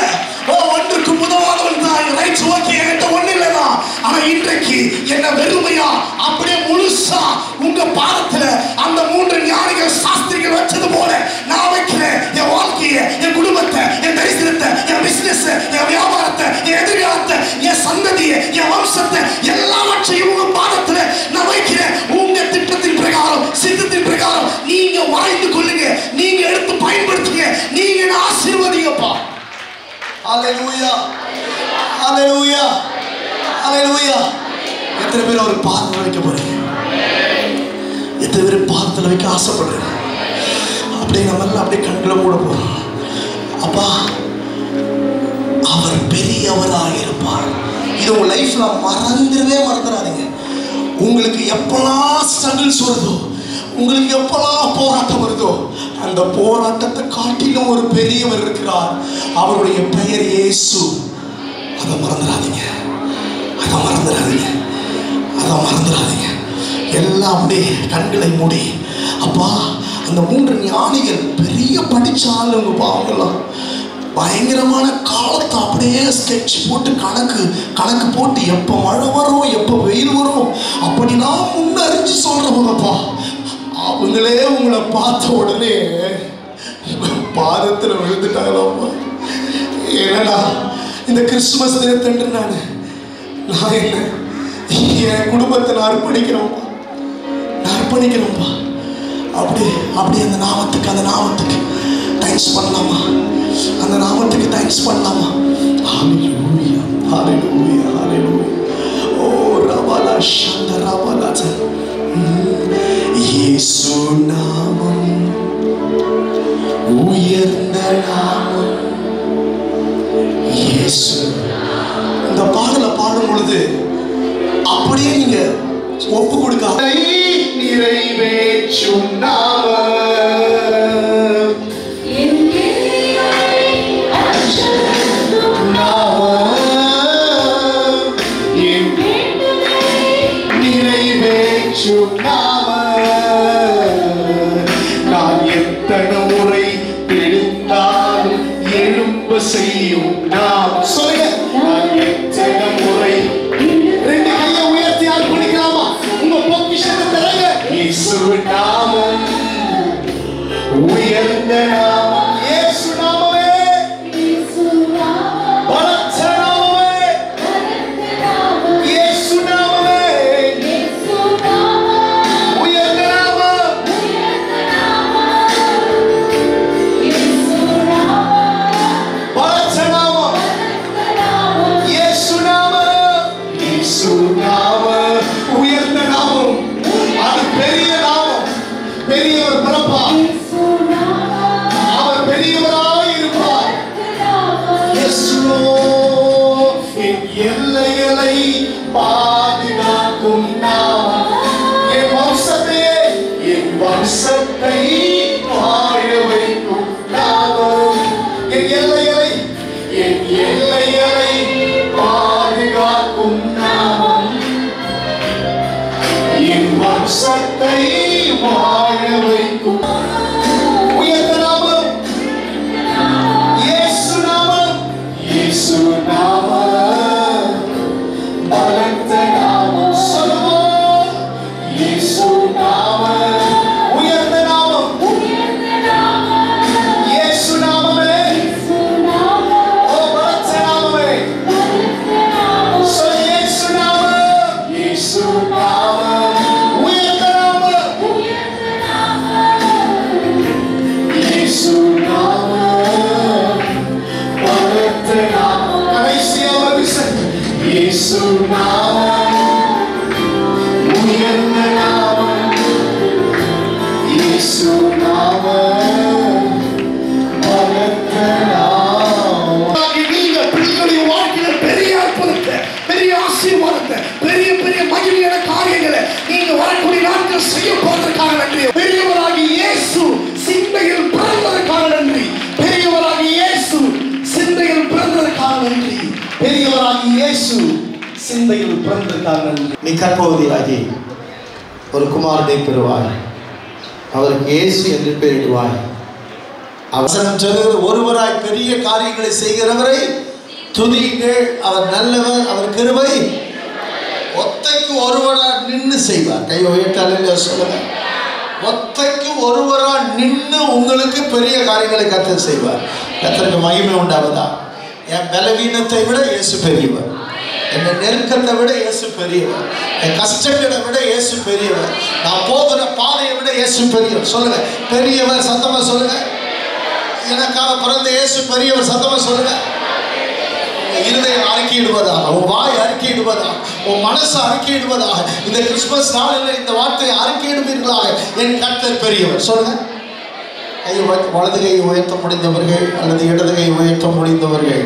ஒன்றுக்கு முதலாளவன் தான், ரைட், ஓகே, என்கிட்ட ஒண்ணு இல்லதான், ஆனா இன்றைக்கு என்ன வெறுமையா அப்படியே முழுசா உங்க பாதத்துல அந்த 3 ஞானிகள் சாஸ்திரிகள் வச்சது போல நான் வைக்கிறேன். என் வாழ்க்கையை, என் குடும்பத்தை, என் தரிசனத்தை, என் பிசினஸ், என் வியாபாரத்தை, என் எதிர்காலத்தை, என் சந்ததியை, என் வம்சத்தை, எல்லாவற்றையும் உங்க பாதத்துல நான் வைக்கிறேன். உங்க திட்டத்தின் பிரகாரம், சித்தத்தின் பிரகாரம் நீங்க வாழ்ந்து கொள்ளுங்க, நீங்க எடுத்து பயன்படுத்துங்க, நீங்க ஆசீர்வதிங்கப்பா. ஹல்லேலூயா, ஹல்லேலூயா, ஹல்லேலூயா. எத்தனை பேர் ஒரு பாதத்தில் வைக்க போறீங்க? எத்தனை பேர் பாதத்தில் வைக்க ஆசைப்படுறீங்க? அப்படியே நம்ம எல்லாம் அப்படியே கண்களை மூட போறோம். அப்பா, அவர் பெரியவராக இருப்பார். இது உங்க லைஃப்ல மறந்துடாதீங்க. உங்களுக்கு எப்பெல்லாம் ஸ்ட்ரகிள்ஸ் வருதோ, உங்களுக்கு எப்பெல்லாம் போராட்டம் வருதோ, அந்த போராட்டத்தை காட்டிலும் ஒரு பெரியவர் இருக்கிறார். அவருடைய பெயர் இயேசு. அதை மறந்துடாதீங்க, அதை மறந்துடாதீங்க, அதை மறந்துடாதீங்க. எல்லாம் அப்படியே கண்களை மூடி, அப்பா, அந்த 3 ஞானிகள் பெரிய படிச்சாலும் உங்க பாவங்கள்லாம் பயங்கரமான காலத்தை அப்படியே ஸ்கெட்ச் போட்டு கணக்கு போட்டு எப்போ மழை வரும், எப்போ வெயில் வரும் அப்படிலாம் முன்னறிஞ்சு சொல்றவங்கப்பா. அவங்களே உங்களை பார்த்த உடனே பாதத்தில் விழுந்துட்டாங்களாம்மா. ஏன்னா இந்த கிறிஸ்துமஸ் தினத்தன்று நான் என்ன என் குடும்பத்தை நான் அர்ப்பணிக்கிறோம்ப்பா, அப்படி அந்த நாமத்துக்கு தேங்க்ஸ் பண்ணலாமா, அந்த நாமத்துக்கு தேங்க்ஸ் பண்ணலாமா. ஹalleluya ஹalleluya ஹalleluya. ஓ ரபலா ஷந்த ரபலா. இயேசு நாமம் உயர்ந்த நாமம். இயேசு இந்த பாடலை பாடும் பொழுது அப்படியே நீங்க ஒப்பு கொடுக்க நிறைவேற்றும் நாமம். நான் எத்தனை முறை எழுந்தாலும் எழும்ப செய்யும் நாம். சொல்லுங்க, நான் எத்தனை முறை. ரெண்டு கையை உயர்த்தி அர்ப்பணிக்கலாமா? உங்க பொக்கிஷத்தை தரங்க. இயேசு நாமம் உயர்ந்த நாமம். இயேசு நாமமே பலத்த நாமமே. இயேசு நாமமே உயர்ந்த நாமம். பலத்த நாமம். இயேசு நாமம். இயேசு நாமம் உயர்ந்த நாமம். அது பெரிய நாமம். பெரியவர் பிறப்பார், அவர் பெரியவராய் இருப்பார். என் எல்லைகளை பாதுகாக்கும் நாமம். என் வம்சத்தை வாழ வைக்கும் நாமம். என் எல்லைகளை பாதுகாக்கும் நாமம். என் வம்சத்தை வாழ வைக்கும் உயர்ந்த நாமம். இயேசு நாமம். இயேசு நாமம் பலத்த நாமம். சொல்லுவோம், இயேசு நாமம் உயர்ந்த நாமம். இயேசு நாமமே ஓ பலத்த நாமமே. சொல், இயேசு நாமம். இயேசு நாமம் உயர்ந்த நாமம். இயேசு நாமம் பலத்த நாமம். கடைசியாக இயேசு நாமம் உயர்ந்த நாமம். இயேசு நாமம் பலத்த நாமம். நீங்க பிள்ளைகளுடைய வாழ்க்கையில பெரிய அற்புதத்தை, பெரிய ஆசீர்வாதத்தை, பெரிய பெரிய மகிமையான காரியங்களை நீங்க வரக்கூடிய நாட்கள் செய்ய போவதற்காக நன்றி. பெரியவராகி இயேசு சிந்தையில் பிறந்ததற்காக நன்றி. பெரியவராகி இயேசு சிந்தையில் பிறந்ததற்காக நன்றி. பெரியவராகி இயேசு சிந்தையில் பிறந்ததற்காக நன்றி. நீ கற்பவதியாகி ஒரு குமாரனை பெறுவாய், அவருக்கு இயேசு என்று பெயரிடுவாய். அவசரம் சொல்லுகிறது, ஒருவராய் பெரிய காரியங்களை செய்கிறவரை துதியுங்கள், அவர் நல்லவர், அவர் கிருபை ஒத்தைக்கு ஒருவரா நின்று செய்வார். கை உயர்த்தாலே சொல்லுங்க. ஒத்தைக்கு ஒருவரா நின்று உங்களுக்கு பெரிய காரியங்களை கர்த்தர் செய்வார். கர்த்தருக்கு மகிமை உண்டாவதா. என் பலவீனத்தை விட இயேசு பெரியவர், என் நெருக்கத்தை விட இயேசு பெரியவர், என் கஷ்டங்களை விட இயேசு பெரியவர், நான் போகிற பாதையை விட இயேசு பெரியவர். சொல்லுங்க, பெரியவர். சத்தமா சொல்லுங்க. எனக்காக பிறந்த இயேசு பெரியவர். சத்தமா சொல்லுங்க. இருதயம் அறிக்கையிடுவதாக, உன் வாய் அறிக்கையிடுவதாக, உன் மனசு அறிக்கையிடுவதாக, இந்த கிறிஸ்துமஸ் நாளில் இந்த வார்த்தையை அறிக்கையிடுவீர்களாக, என் கர்த்தர் பெரியவர். சொல்லுங்க. வலது கையை உயர்த்த முடிந்தவர்கள் அல்லது இடது கையை உயர்த்த முடிந்தவர்கள்,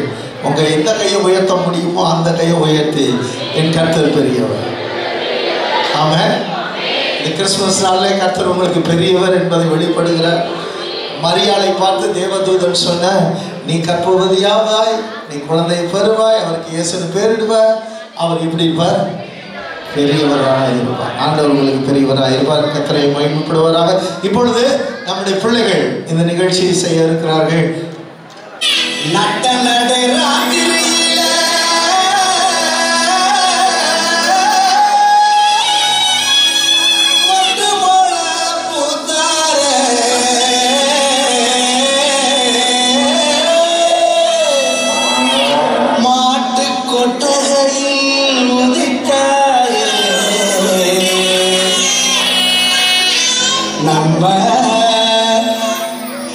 உங்க எந்த கையை உயர்த்த முடியுமோ அந்த கையை உயர்த்தி, என் கர்த்தர் பெரியவர். ஆமென். இந்த கிறிஸ்துமஸ் நாளில் கர்த்தர் உங்களுக்கு பெரியவர் என்பதை வெளிப்படுகிறார். மரியாளை பார்த்து தேவதூதன் சொன்ன, நீ கற்பவதியாவாய், நீ குழந்தையை பெறுவாய், அவருக்கு இயேசுன்னு பேரிடுவார், அவர் இப்படி இருப்பார், பெரியவராக இருப்பார். ஆண்டவர் உங்களுக்கு பெரியவராக இருப்பார். கர்த்தரை மகிமைப்படுவாராக. இப்பொழுது நம்முடைய பிள்ளைகள் இந்த நிகழ்ச்சியை செய்ய இருக்கிறார்கள். நட்ட நடை ராத்திரியில வந்து போல பூத்த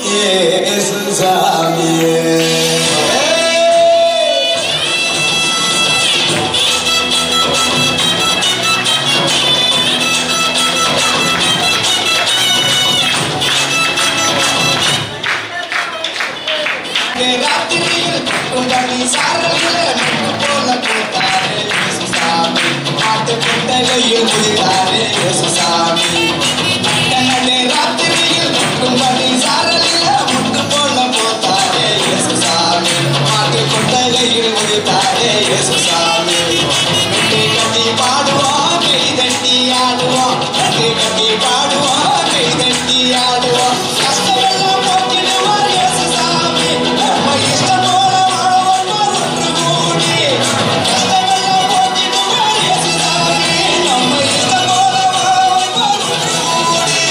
இயேசு சாமியே. ராத்திரியில் உங்களை சாரலில் போல போட்டாரே இயேசு சாமி. மாட்டு கொட்டகையில் குதித்தாரே இயேசு சாமி. ராத்திரியில் உங்களை சாரலில் முட்டு போல போட்டாரே இயேசு சாமி. மாட்டு கொட்டகையில் குதித்தாரே இயேசு சாமி. கட்டி கட்டி பாடுவோம், கை தட்டி ஆடுவோம். கட்டி கட்டி பாடுவோம், கை தட்டி ஆடுவோம். கஷ்டமெல்லாம் போக்கிடுவார் இயேசு சாமி. நம்ம இஷ்டம் போல வாழ்வோம் ஒன்று கூடி. கஷ்டமெல்லாம் போக்கிடுவார் இயேசு சாமி. நம்ம இஷ்டம் போல வாழ்வோம் ஒன்று கூடி.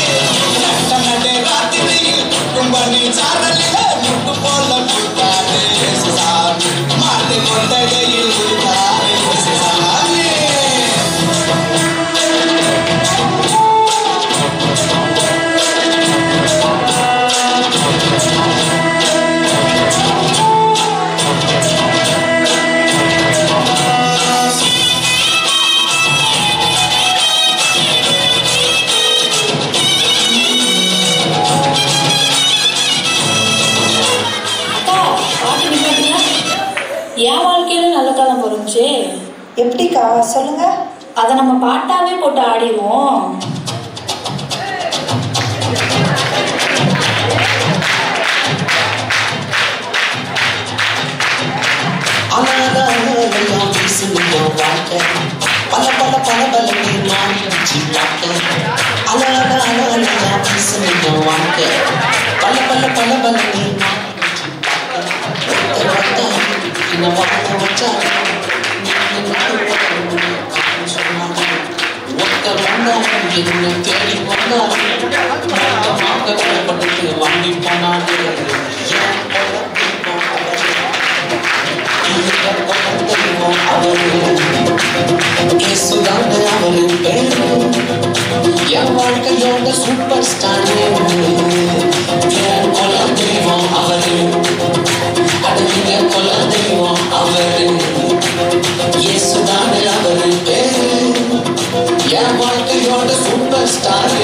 நட்டனடே ராத்திரியில் கும்பனி சாரலில் முட்டு போல போட்டாரே இயேசு சாமி. மாட்டு கொட்டகையில் குதித்தாரே இயேசு சாமி. என் வாழ்க்கையில நல்ல காலம் பொறுச்சு. எப்படிக்கா சொல்லுங்க. அதை நம்ம பாட்டாவே போட்டு ஆடிடுவோம். அழகெல்லாம் வீசும் வாழ்க்கை பல பல பல பல மாறிடுச்சு வாழ்க்கை. அழகெல்லாம் வீசும் வாழ்க்கை பல பல பல பல இந்த வாழ்க்கை வச்சா ஒருத்தர் வந்தார் என்ன தேடி வந்தார். மாக்கப்பட்டு வாங்கி போனாங்க. இயேசுதானே அவரு பேரு. என் வாழ்க்கையோட சூப்பர் ஸ்டார். என் கொல தெய்வம் அவரு. அடங்கிய கொல தெய்வம் அவரு. இயேசுதானே அவரு பேரு. என் வாழ்க்கையோட சூப்பர் ஸ்டார்.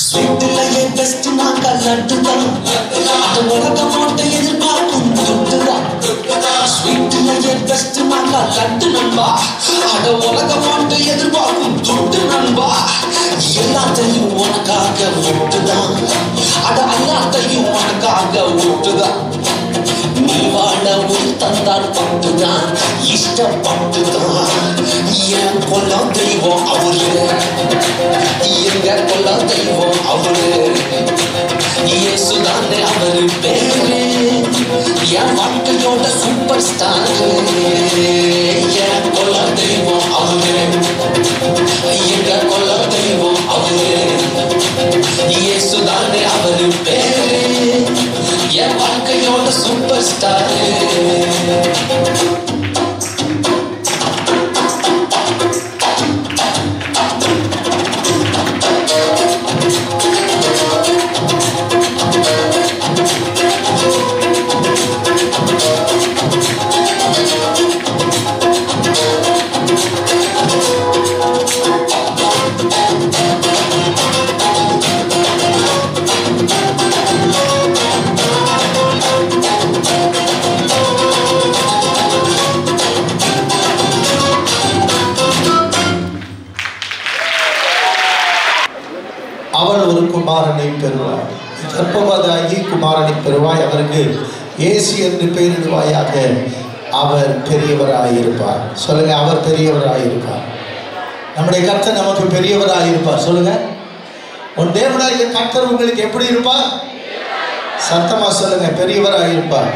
ஸ்வீட்டிலேயே பெஸ்ட் நாங்கள் லட்டுதான். அது உலகம் போட்டு எதிர்பார்க்கும் துட்டுதான். ஸ்வீட்டிலேயே பெஸ்ட் நாங்கள் லட்டு நண்பா. அட உலகம் போட்டு எதிர்பார்க்கும் துட்டு நண்பா. எல்லாத்தையும் உனக்காக விட்டுதான். அட எல்லாத்தையும் உனக்காக விட்டுதான். நீ வாழ ஒரு தந்தார் பட்டுதான். இஷ்டப்பட்டுதான். என் கொல்ல தெய்வம் அவரு. எங்க கொல்ல தெய்வம் அவரு. இயேசுதானே அவரு பேரு. என் வாழ்க்கையோட சூப்பர் ஸ்டார். என் கொல்ல தெய்வம் அவரு. எங்க கொல்ல தெய்வம் அவரு. இயேசுதானே அவரு பேரு. என் வாழ்க்கையோட சூப்பர் ஸ்டார். அவள் ஒரு குமாரனை பெறுவாள். கர்ப்பவதியாகி குமாரனை பெறுவாய். அவருக்கு இயேசு என்று பெயரிடுவாயாக. அவர் பெரியவராயிருப்பார். சொல்லுங்க, அவர் பெரியவராயிருப்பார். நம்முடைய கர்த்தர் நமக்கு பெரியவராயிருப்பார். சொல்லுங்க, உன் தேவனாகிய கர்த்தர் உங்களுக்கு எப்படி இருப்பார்? சத்தமா சொல்லுங்க, பெரியவராயிருப்பார்.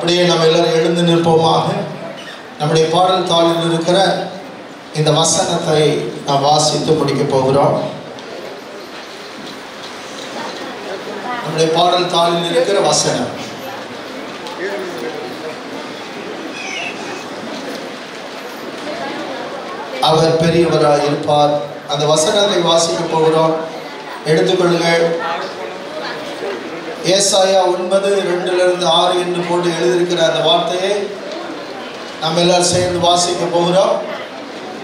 அப்படியே நம்ம எல்லாரும் எழுந்து நிற்போமாக. நம்முடைய பாடல் தாளில் இருக்கிற இந்த வசனத்தை நாம் வாசித்து முடிக்க போகிறோம். நம்முடைய பாடல் தாளில் இருக்கிற வசனம் அவர் பெரியவராய் இருப்பார். அந்த வசனத்தை வாசிக்க போகிறோம். எடுத்துக்கொள்ளுங்கள். ஏசாயா 9:2-6 என்று போட்டு எழுதியிருக்கிற அந்த வார்த்தையை நம்ம எல்லாரும் சேர்ந்து வாசிக்க போகிறோம்.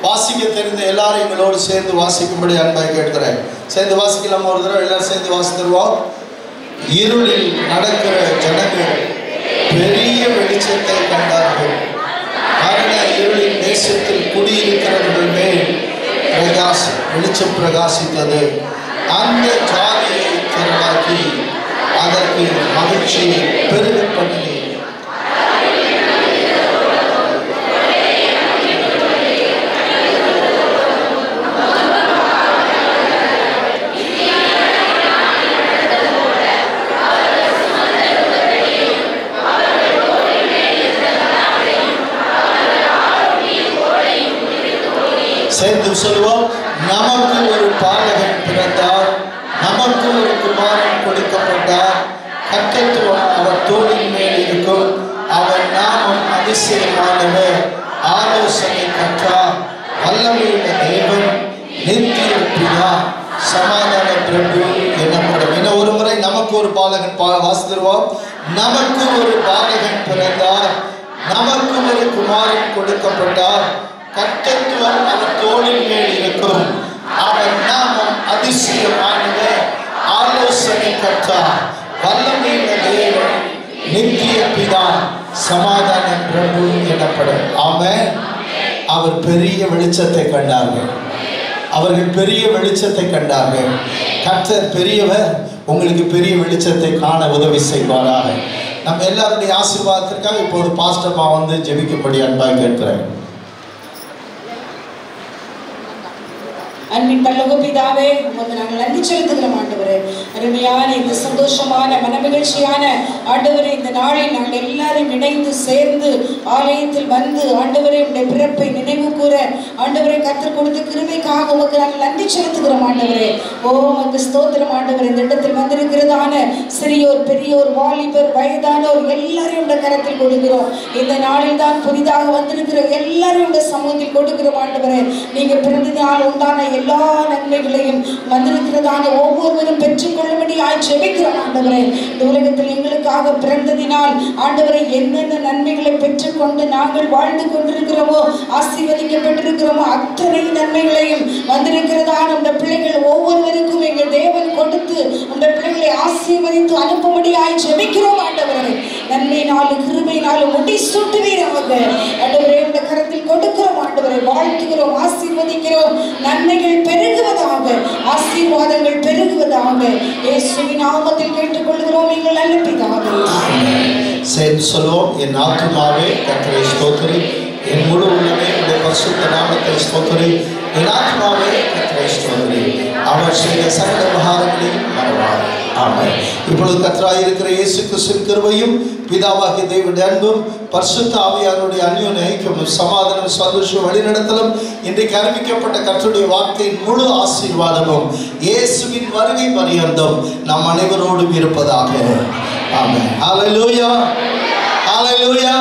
வாசிக்க தெரிந்த எல்லாரும் எங்களோடு சேர்ந்து வாசிக்கும்படி அன்பாய் கேட்கிறேன். சேர்ந்து வாசிக்கலாம். ஒரு தடவை எல்லாரும் சேர்ந்து வாசித்துருவோம். இருளில் நடக்கிற ஜனங்கள் பெரிய வெளிச்சத்தை கண்டார்கள். மரண இருளின் தேசத்தில் குடியிருக்கிறவர்கள் மேல் வெளிச்சம் பிரகாசித்தது. அந்த ஜாதியை திரளாக்கி அதற்கு மகிழ்ச்சியை பெருக பண்ணி சேர்ந்து சொல்லுவோம். நமக்கு ஒரு பாலகன் பிறந்தார், நமக்கு ஒரு குமாரன் கொடுக்கப்பட்டார், கர்த்தத்துவம் அவர் தோளின் மேல் இருக்கும், அவர் நாமம் அதிசயமானவர், ஆலோசனை கர்த்தர், வல்லமையுள்ள தேவன், நித்திய பிதா, சமாதான பிரபு எனப்படும். இன்னும் ஒரு முறை நமக்கு ஒரு பாலகன் வாசித்துருவோம். நமக்கு ஒரு பாலகன் பிறந்தார், நமக்கு ஒரு குமாரன் கொடுக்கப்பட்டார், கர்த்தத்துவம் அவர் தோளின் மேல் இருக்கும், அவர் நாமம் அதிசயமானவர், ஆலோசனை கர்த்தர், வல்லமையுள்ள தேவன், நித்திய பிதா, சமாதான பிரபு எனப்படும். ஆமென். அவர் பெரிய வெளிச்சத்தை கண்டார்கள். அவர்கள் பெரிய வெளிச்சத்தை கண்டார்கள். கர்த்தர் பெரியவர். உங்களுக்கு பெரிய வெளிச்சத்தை காண உதவி செய்வாராக. நம்ம எல்லாருடைய ஆசீர்வாதத்திற்காக இப்போது பாஸ்டர்மா வந்து ஜெபிக்கும்படி அன்பாய் கேட்கிறேன். அன்பின் பரலோக பிதாவே, உமக்கு நாங்கள் நன்றி செலுத்துகிறோம் ஆண்டவரே. அருமையான இந்த சந்தோஷமான மனமகிழ்ச்சியான ஆண்டவரே, இந்த நாளில் நாங்கள் எல்லாரும் இணைந்து சேர்ந்து ஆலயத்தில் வந்து ஆண்டவரே உடைய பிறப்பை நினைவு கூற ஆண்டவரை கர்த்தர் கொடுத்த கிருபைக்காக உமக்கு நாங்கள் நன்றி செலுத்துகிறோம் ஆண்டவரே. ஓ உமக்கு ஸ்தோத்திரம் ஆண்டவரே. இந்த இடத்தில் வந்திருக்கிறதான சிறியோர் பெரியோர் வாலிபர் வயதானோர் எல்லாரையும் உடைய கரத்தில் கொடுக்கிறோம். இந்த நாளில் தான் புதிதாக வந்திருக்கிற எல்லாரையும் உடைய சமூகத்தில் கொடுக்கிறோம் ஆண்டவரே. நீங்க பிறந்ததினால் உண்டான எல்லா நன்மைகளையும் வந்திருக்கிறதான ஒவ்வொருவரும் பெற்றுக்கொள்ளும்படியாய் ஜெபிக்கிறோம் ஆண்டவரே. இந்த உலகத்தில் எங்களுக்காக பிறந்ததினால் ஆண்டவரை என்னென்ன நன்மைகளை பெற்றுக்கொண்டு நாங்கள் வாழ்ந்து கொண்டிருக்கிறோமோ, ஆசீர்வதிக்கப்பட்டிருக்கிறோமோ, அத்தனை நன்மைகளையும் வந்திருக்கிறதான உடைய பிள்ளைகள் ஒவ்வொருவருக்கும் எங்கள் தேவன் கொடுத்து உடைய பிள்ளைகளை ஆசீர்வதித்து அனுப்பும்படியாய் ஜெபிக்கிறோம் ஆண்டவரே. நன்மையினாலும் கிருபையினாலும் முடி சூட்டுவீராக ஆண்டவரே. உடைய கரத்தில் கொடுக்கிறோம் ஆண்டவரை. வாழ்த்துகிறோம், ஆசீர்வதிக்கிறோம். நன்மைகள் பெருகுவதாக, ஆசீர்வாதங்கள் பெருகுவதாக. இயேசுவின் நாமத்தில் கேட்டுக்கொள்கிறோம் எங்கள் நல்ல பிதாவே. சேர்ந்து சொல்லுவோம். என் ஆத்துமாவே கர்த்தரை ஸ்தோத்திரி, என் முழு உள்ளமே உடைய பரிசுத்த நாமத்தை ஸ்தோத்திரி, என் ஆத்துமாவே கர்த்தரை ஸ்தோத்திரி, அவர் செய்த சகல உபகாரங்களையும் மறவார். ஆமென். இப்பொழுது கர்த்தராய் இருக்கிற இயேசு கிறிஸ்துவின் கிருபையும் பிதாவாகிய தேவனுடைய அன்பும் பரிசுத்த ஆவியானவருடைய அந்யோன்ய ஐக்கியமும் சமாதானம் சந்தோஷம் வழிநடத்தலும் இன்றைக்கு அறிவிக்கப்பட்ட கர்த்தருடைய வார்த்தையின் முழு ஆசீர்வாதமும் இயேசுவின் வருகை பரியந்தம் நம் அனைவரோடும் இருப்பதாக. ஆமென். ஹல்லேலூயா, ஹல்லேலூயா,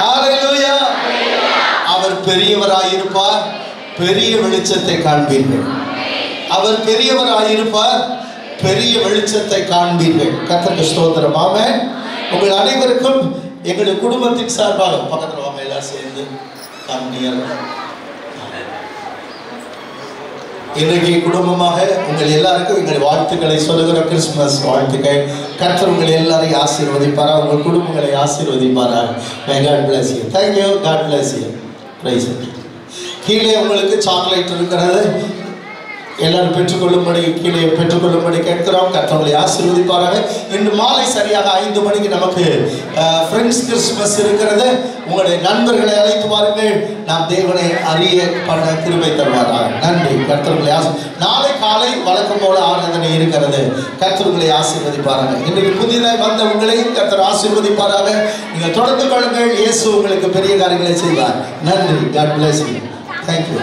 ஹல்லேலூயா. அவர் பெரியவராயிருப்பார், பெரிய வெளிச்சத்தை காண்பீர்கள். அவர் பெரியவராயிருப்பார், பெரிய வெளிச்சத்தை காண்பீர்கள். கர்த்தருக்கு ஸ்தோத்திரம். ஆமென். உங்கள் அனைவருக்கும் எங்களுடைய குடும்பத்தின் சார்பாக பக்கத்தில் வாங்க எல்லாம் சேர்ந்து இன்றைக்கு குடும்பமாக உங்கள் எல்லாருக்கும் எங்கள் வாழ்த்துக்களை சொல்லுகிற கிறிஸ்துமஸ் வாழ்த்துக்கள். கர்த்தர் உங்கள் எல்லாரையும் ஆசீர்வதிப்பாரா, உங்கள் குடும்பங்களை ஆசீர்வதிப்பாரா. God bless you. Thank you. God bless you. Praise it. கீழே உங்களுக்கு சாக்லேட் இருக்கிறது. எல்லாரும் பெற்றுக்கொள்ளும்படி கீழே பெற்றுக்கொள்ளும்படி கேட்கிறோம். கர்த்தர்களை ஆசீர்வதிப்பாராக. இன்று மாலை சரியாக 5 மணிக்கு நமக்கு ஃப்ரெண்ட்ஸ் கிறிஸ்மஸ் இருக்கிறது. உங்களுடைய நண்பர்களை அழைத்து வாருங்கள். நாம் தேவனை அறிய பண்ண கிருபை தருவாராக. நன்றி. கர்த்தர்களை நாளை காலை வழக்கம் போல ஆராதனை இருக்கிறது. கர்த்தர்களை ஆசீர்வதிப்பாராக. இன்றைக்கு புதிதாக வந்த உங்களையும் கர்த்தர் ஆசீர்வதிப்பாராக. நீங்கள் தொடர்ந்து கொள்ளுங்கள். இயேசு உங்களுக்கு பெரிய காரியங்களை செய்வார். நன்றி. God bless you. Thank you.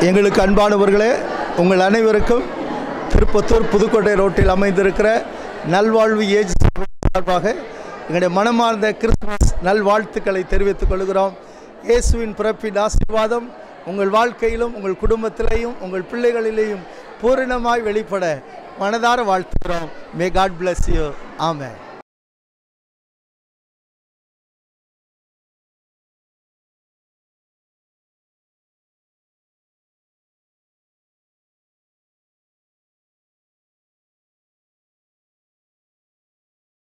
எங்களுக்கு அன்பானவர்களே, உங்கள் அனைவருக்கும் திருப்பத்தூர் புதுக்கோட்டை ரோட்டில் அமைந்திருக்கிற நல்வாழ்வு ஏஜ் சார்பாக எங்களுடைய மனமார்ந்த கிறிஸ்துமஸ் நல்வாழ்த்துக்களை தெரிவித்துக் கொள்கிறோம். இயேசுவின் பிறப்பின் ஆசீர்வாதம் உங்கள் வாழ்க்கையிலும் உங்கள் குடும்பத்திலேயும் உங்கள் பிள்ளைகளிலேயும் பூரணமாய் வெளிப்பட மனதார வாழ்த்துகிறோம். May God bless you. Amen.